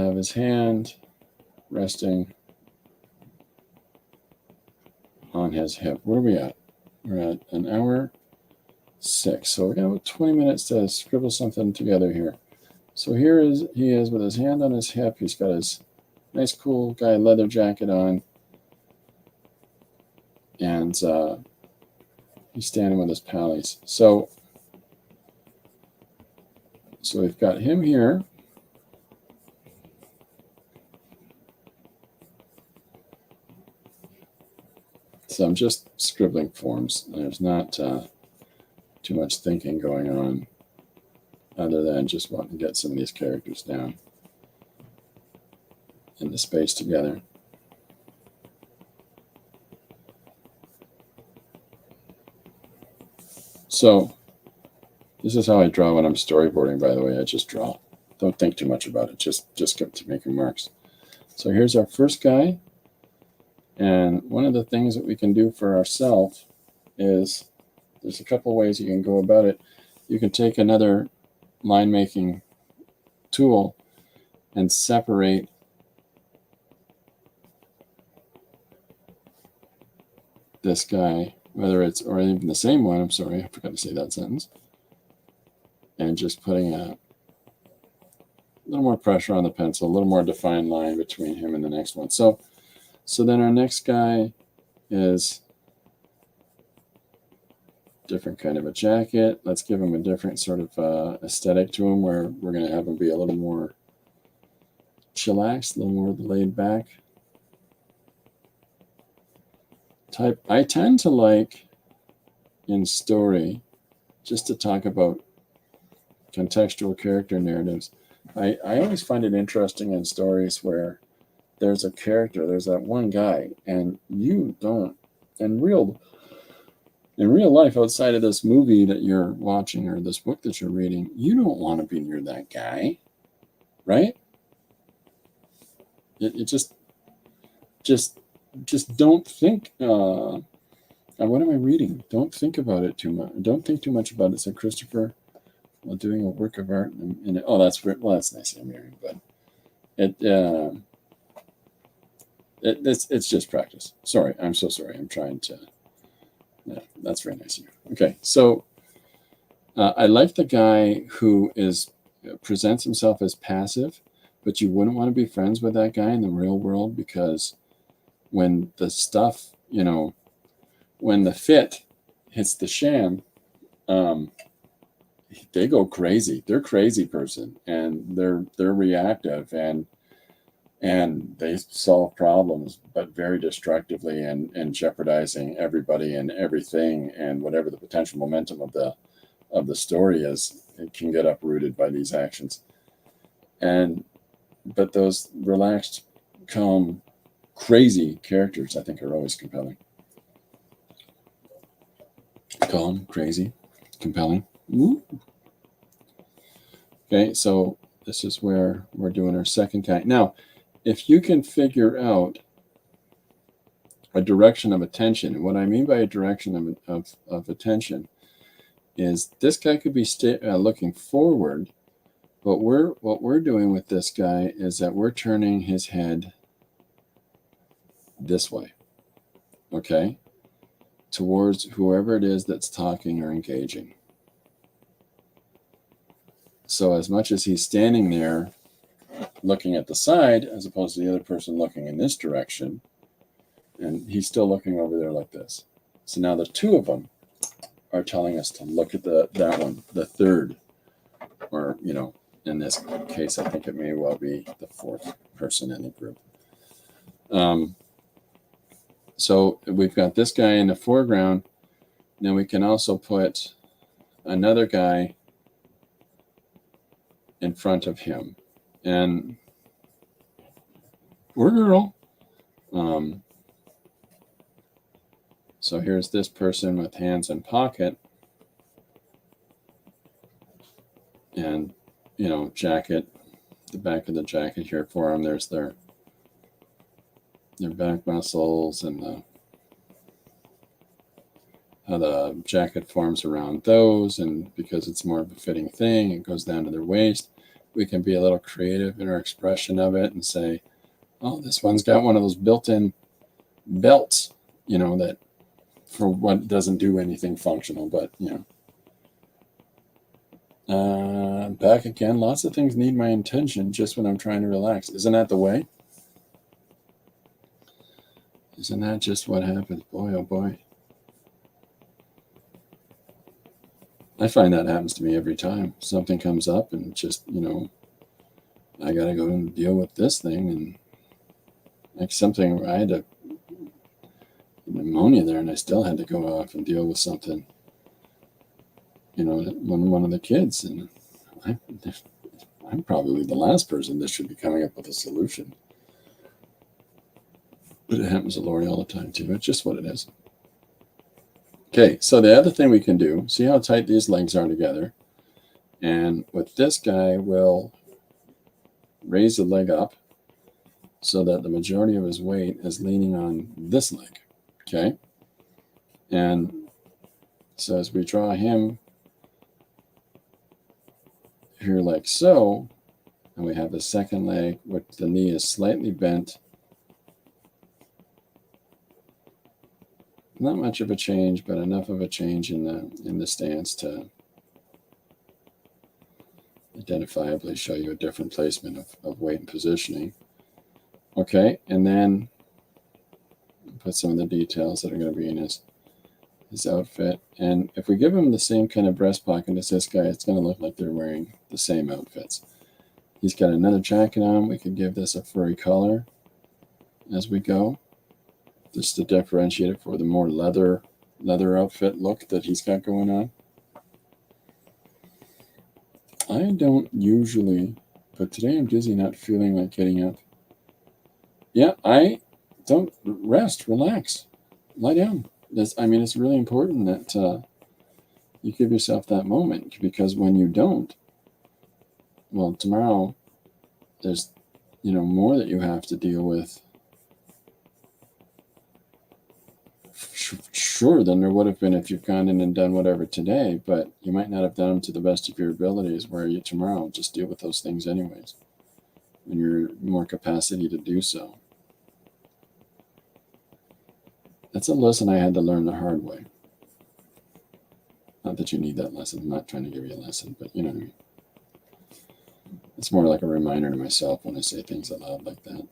have his hand resting on his hip. What are we at? We're at an hour 6. So we're going to have 20 minutes to scribble something together here. So he is with his hand on his hip. He's got his nice cool guy leather jacket on. And he's standing with his pallies. So we've got him here. So I'm just scribbling forms. There's not too much thinking going on other than just wanting to get some of these characters down in the space together. So this is how I draw when I'm storyboarding, by the way. I just draw. Don't think too much about it. Just get to making marks. So here's our first guy. And one of the things that we can do for ourselves is there's a couple ways you can go about it. You can take another line making tool and separate this guy, whether it's, or even the same one, I'm sorry, I forgot to say that sentence, and just putting a little more pressure on the pencil, a little more defined line between him and the next one. So then our next guy is different kind of a jacket. Let's give him a different sort of aesthetic to him, where we're going to have him be a little more chillaxed, a little more laid back type. I tend to like in story, just to talk about contextual character narratives, I always find it interesting in stories where there's a character, there's that one guy, and you don't, in real life, outside of this movie that you're watching or this book that you're reading, you don't want to be near that guy, right? It just don't think, what am I reading? Don't think about it too much. Don't think too much about it. So Christopher, while doing a work of art, oh, that's nice, I'm hearing, but it's just practice. Sorry, I'm so sorry. I'm trying to. Yeah, that's very nice of you. Okay, so I like the guy who presents himself as passive, but you wouldn't want to be friends with that guy in the real world, because when the stuff, when the fit hits the sham, they go crazy. They're a crazy person, and they're reactive, and they solve problems, but very destructively, and jeopardizing everybody and everything, and whatever the potential momentum of the story is, it can get uprooted by these actions. But those relaxed, calm, crazy characters, I think, are always compelling. Calm, crazy, compelling. Ooh. Okay, so this is where we're doing our second guy. Now, if you can figure out a direction of attention, and what I mean by a direction of attention is this guy could be looking forward, but what we're doing with this guy is that we're turning his head this way, okay, towards whoever it is that's talking or engaging. So as much as he's standing there looking at the side, as opposed to the other person looking in this direction, and he's still looking over there like this. So now the two of them are telling us to look at that one, the third, or, you know, in this case, I think it may well be the fourth person in the group. So we've got this guy in the foreground. Now we can also put another guy in front of him, and or girl. So here's this person with hands in pocket, and, you know, jacket, the back of the jacket here for them. There's their back muscles and how the jacket forms around those, and because it's more of a fitting thing, it goes down to their waist. We can be a little creative in our expression of it and say, oh, this one's got one of those built-in belts, you know, that for what doesn't do anything functional, but, you know. Back again, lots of things need my attention just when I'm trying to relax. Isn't that the way? Isn't that just what happens? Boy, oh boy. I find that happens to me every time. Something comes up and just, you know, I got to go and deal with this thing. And like something, I had a pneumonia there and I still had to go off and deal with something, you know, one of the kids. And I'm probably the last person that should be coming up with a solution. But it happens to Lori all the time too. It's just what it is. Okay, so the other thing we can do, see how tight these legs are together. And with this guy, we'll raise the leg up so that the majority of his weight is leaning on this leg, okay? And so as we draw him here like so, and we have the second leg with the knee is slightly bent. Not much of a change, but enough of a change in the stance to identifiably show you a different placement of weight and positioning. Okay, and then put some of the details that are going to be in his outfit. And if we give him the same kind of breast pocket as this guy, it's going to look like they're wearing the same outfits. He's got another jacket on. We could give this a furry color as we go, just to differentiate it for the more leather outfit look that he's got going on. I don't usually, but today I'm dizzy, not feeling like getting up. Yeah, I don't rest, relax, lie down. It's really important that you give yourself that moment, because when you don't, well, tomorrow there's, you know, more that you have to deal with. Sure, than there would have been if you've gone in and done whatever today, but you might not have done them to the best of your abilities, where you tomorrow just deal with those things anyways, when you're more capacity to do so. That's a lesson I had to learn the hard way. Not that you need that lesson. I'm not trying to give you a lesson, but you know what I mean. It's more like a reminder to myself when I say things out loud like that.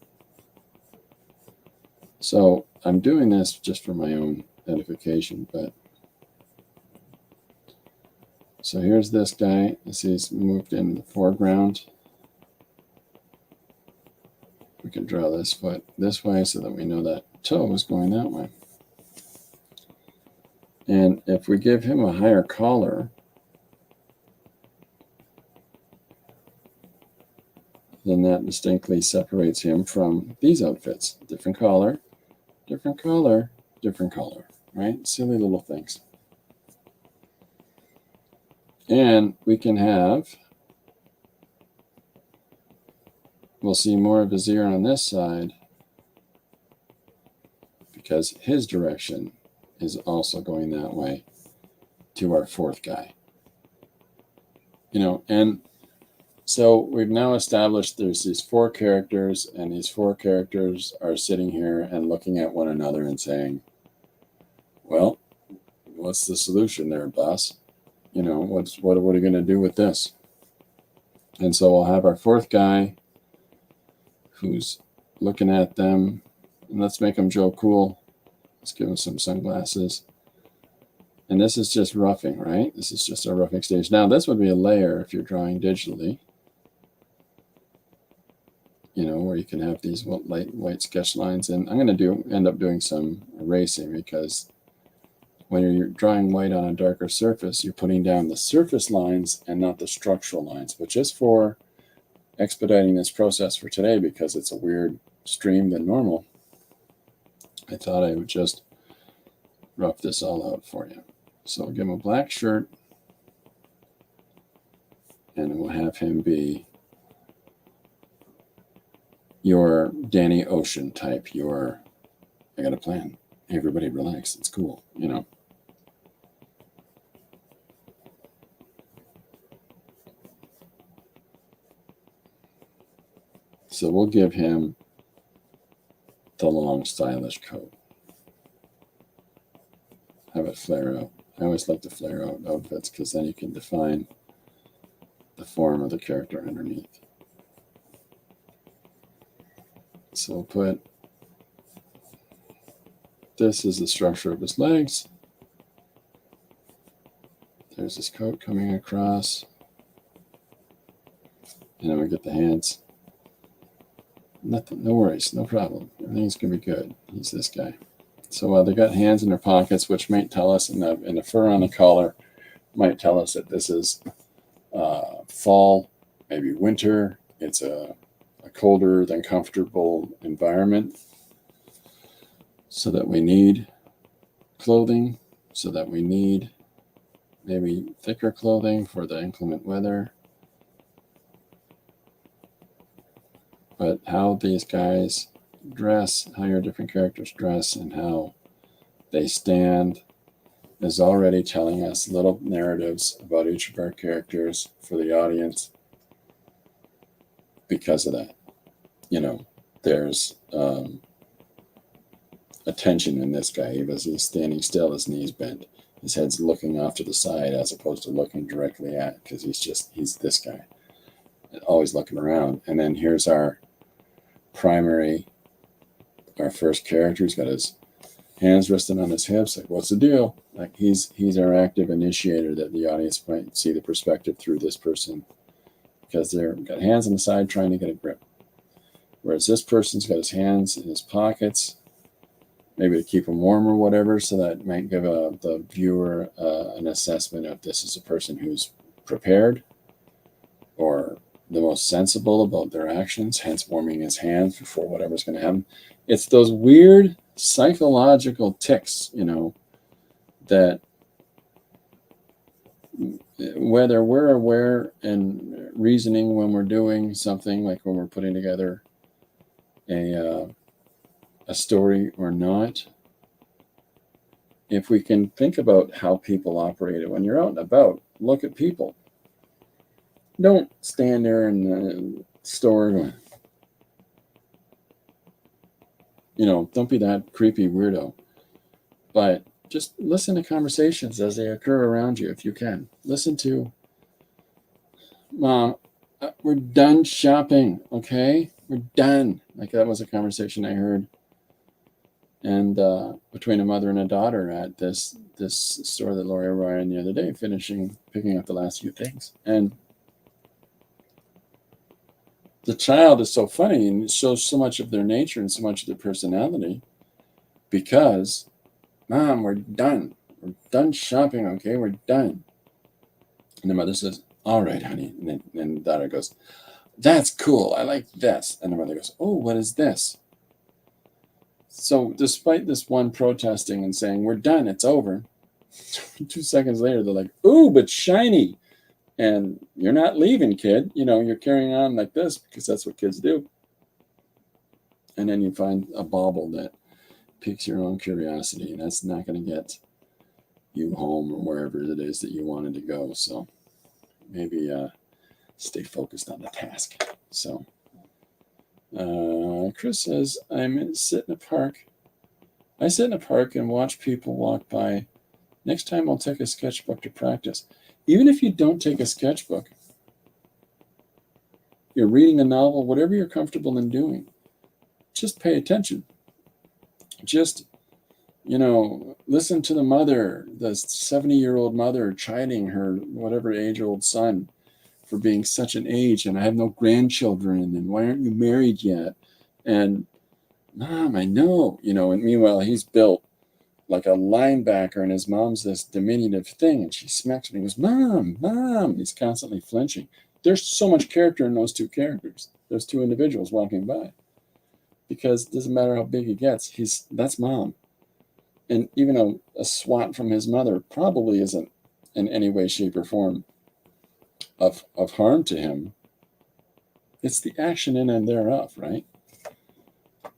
So I'm doing this just for my own edification, but so here's this guy as he's moved in the foreground. We can draw this foot this way so that we know that toe is going that way. And if we give him a higher collar, then that distinctly separates him from these outfits. Different collar, different color, different color, right? Silly little things. And we can have, we'll see more of his ear on this side because his direction is also going that way to our fourth guy. You know, and So we've now established there's these 4 characters, and these 4 characters are sitting here and looking at one another and saying, well, what's the solution there, boss? You know, what are we going to do with this? And so we'll have our 4th guy who's looking at them, and let's make him Joe Cool. Let's give him some sunglasses. And this is just roughing, right? This is just our roughing stage. Now, this would be a layer if you're drawing digitally, you know, where you can have these light white sketch lines. And I'm going to end up doing some erasing, because when you're drawing white on a darker surface, you're putting down the surface lines and not the structural lines. But just for expediting this process for today, because it's a weird stream than normal, I thought I would just rough this all out for you. So I'll give him a black shirt, and we'll have him be your Danny Ocean type, I got a plan. Hey, everybody relax, it's cool, you know. So we'll give him the long, stylish coat. Have it flare out. I always like to flare out outfits, because then you can define the form of the character underneath. So we'll put, this is the structure of his legs. There's his coat coming across. And then we get the hands. Nothing, no worries, no problem. Everything's gonna be good. He's this guy. So they got hands in their pockets, which might tell us, in the fur on the collar, might tell us that this is fall, maybe winter. It's a colder than comfortable environment, so that we need clothing, so that we need maybe thicker clothing for the inclement weather. But how these guys dress, how your different characters dress, and how they stand is already telling us little narratives about each of our characters for the audience. Because of that, you know, there's a tension in this guy. As he's standing still, his knees bent, his head's looking off to the side as opposed to looking directly at, because he's this guy, always looking around. And then here's our first character. He's got his hands resting on his hips, like, what's the deal? Like, he's our active initiator, that the audience might see the perspective through this person, because they've got hands on the side trying to get a grip. Whereas this person's got his hands in his pockets, maybe to keep him warm or whatever, so that might give the viewer an assessment of this is a person who's prepared or the most sensible about their actions, hence warming his hands before whatever's going to happen. It's those weird psychological tics, you know, that whether we're aware and reasoning when we're doing something, like when we're putting together a story or not, if we can think about how people operate, when you're out and about, look at people. Don't stand there in the store going, you know, don't be that creepy weirdo. But just listen to conversations as they occur around you if you can. Listen to, Mom, we're done shopping, okay? We're done. Like, that was a conversation I heard, and between a mother and a daughter at this store that Lori Ryan the other day, picking up the last few things. And the child is so funny, and it shows so much of their nature and so much of their personality, because, Mom, we're done. We're done shopping, okay? We're done. And the mother says, all right, honey. And then the daughter goes, that's cool. I like this. And the mother goes, oh, what is this? So despite this one protesting and saying, we're done, it's over, 2 seconds later, they're like, ooh, but shiny. And you're not leaving, kid. You know, you're carrying on like this because that's what kids do. And then you find a bauble that piques your own curiosity, and that's not going to get you home or wherever it is that you wanted to go. So maybe stay focused on the task. So Chris says, I sit in a park and watch people walk by. Next time I'll take a sketchbook to practice. Even if you don't take a sketchbook, you're reading a novel, whatever you're comfortable in doing, just pay attention. Just, listen to the mother, the 70-year-old mother chiding her whatever age-old son for being such an age, and I have no grandchildren, and why aren't you married yet? And Mom, I know, and meanwhile he's built like a linebacker, and his mom's this diminutive thing, and she smacks him and he goes, Mom, Mom. He's constantly flinching. There's so much character in those two characters, those two individuals walking by, because it doesn't matter how big he gets, that's Mom. And even a swat from his mother probably isn't in any way, shape, or form of harm to him. It's the action in and thereof, right?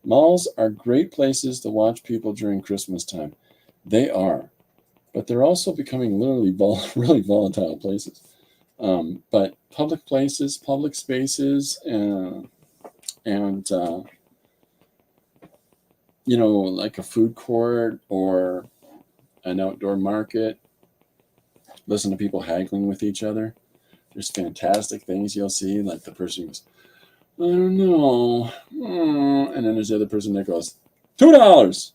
Malls are great places to watch people during Christmas time. They are, but they're also becoming literally really volatile places. But public places, public spaces, and like a food court or an outdoor market, listen to people haggling with each other. There's fantastic things you'll see, like the person goes, I don't know. And then there's the other person that goes, $2.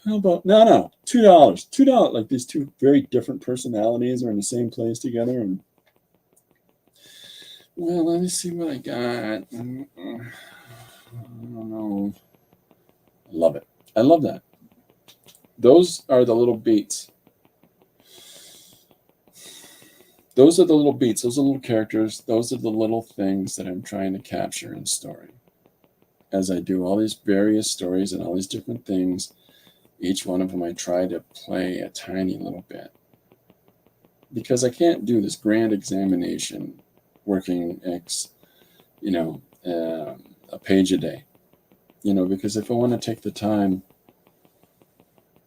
How about, no, $2. Like these two very different personalities are in the same place together. And, well, let me see what I got. I don't know. I love it. I love that. Those are the little beats. Those are the little beats. Those are little characters. Those are the little things that I'm trying to capture in story. As I do all these various stories and all these different things, each one of them I try to play a tiny little bit. Because I can't do this grand examination working a page a day. Because if I want to take the time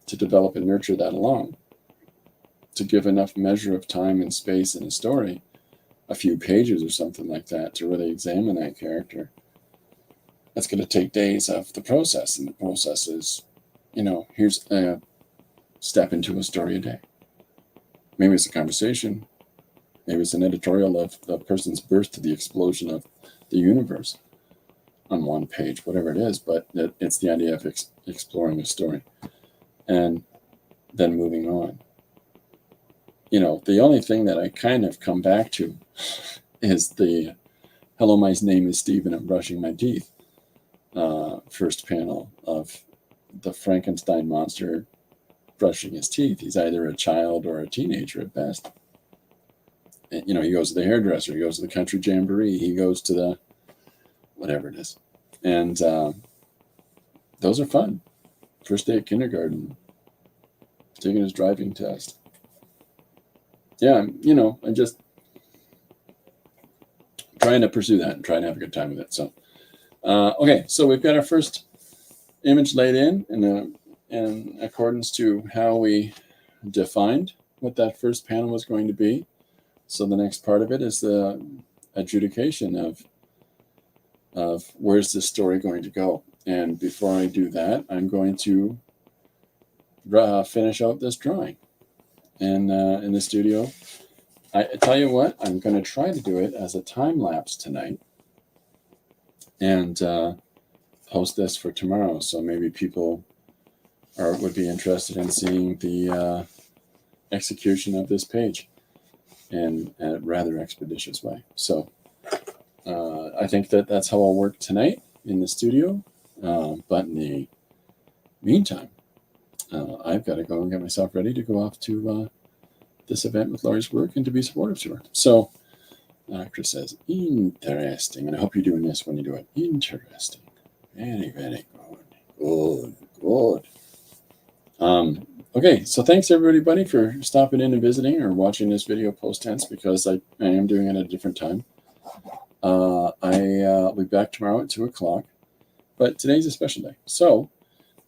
to develop and nurture that alone, to give enough measure of time and space in a story, a few pages or something like that, to really examine that character, that's going to take days of the process. And the process is, here's a step into a story a day. Maybe it's a conversation. Maybe it's an editorial of the person's birth to the explosion of the universe on one page, whatever it is. But it's the idea of exploring a story and then moving on. The only thing that I kind of come back to is the hello, my name is Steve and I'm brushing my teeth. First panel of the Frankenstein monster brushing his teeth. He's either a child or a teenager at best. And, he goes to the hairdresser, he goes to the country jamboree, he goes to the whatever it is. And those are fun. First day of kindergarten, taking his driving test. Yeah, I'm just trying to pursue that and trying to have a good time with it. So, okay, so we've got our first image laid in accordance to how we defined what that first panel was going to be. So the next part of it is the adjudication of where's this story going to go. And before I do that, I'm going to finish out this drawing. And in the studio, I tell you what, I'm going to try to do it as a time lapse tonight and post this for tomorrow. So maybe people would be interested in seeing the execution of this page in a rather expeditious way. So I think that's how I'll work tonight in the studio. But in the meantime, I've got to go and get myself ready to go off to this event with Laurie's work and to be supportive to her. So Chris says, interesting. And I hope you're doing this when you do it. Interesting. Very, very good. Good. Okay, so thanks everybody for stopping in and visiting or watching this video post tense, because I am doing it at a different time. I'll be back tomorrow at 2 o'clock, but today's a special day. So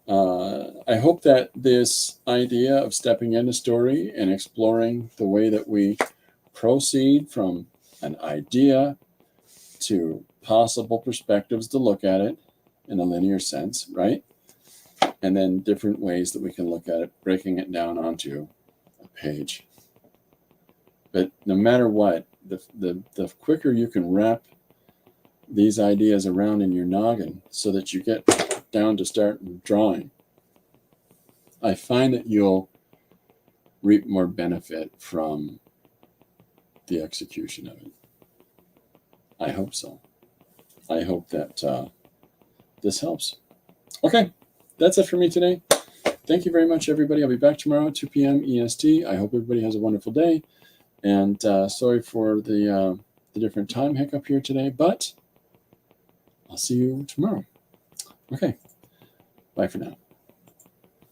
I hope that this idea of stepping into story and exploring the way that we proceed from an idea to possible perspectives to look at it in a linear sense, right? And then different ways that we can look at it, breaking it down onto a page. But no matter what, the quicker you can wrap these ideas around in your noggin so that you get down to start drawing, I find that you'll reap more benefit from the execution of it. I hope so. I hope that this helps. Okay, that's it for me today. Thank you very much, everybody. I'll be back tomorrow at 2 p.m. EST. I hope everybody has a wonderful day. And sorry for the different time hiccup here today, but I'll see you tomorrow. Okay, bye for now.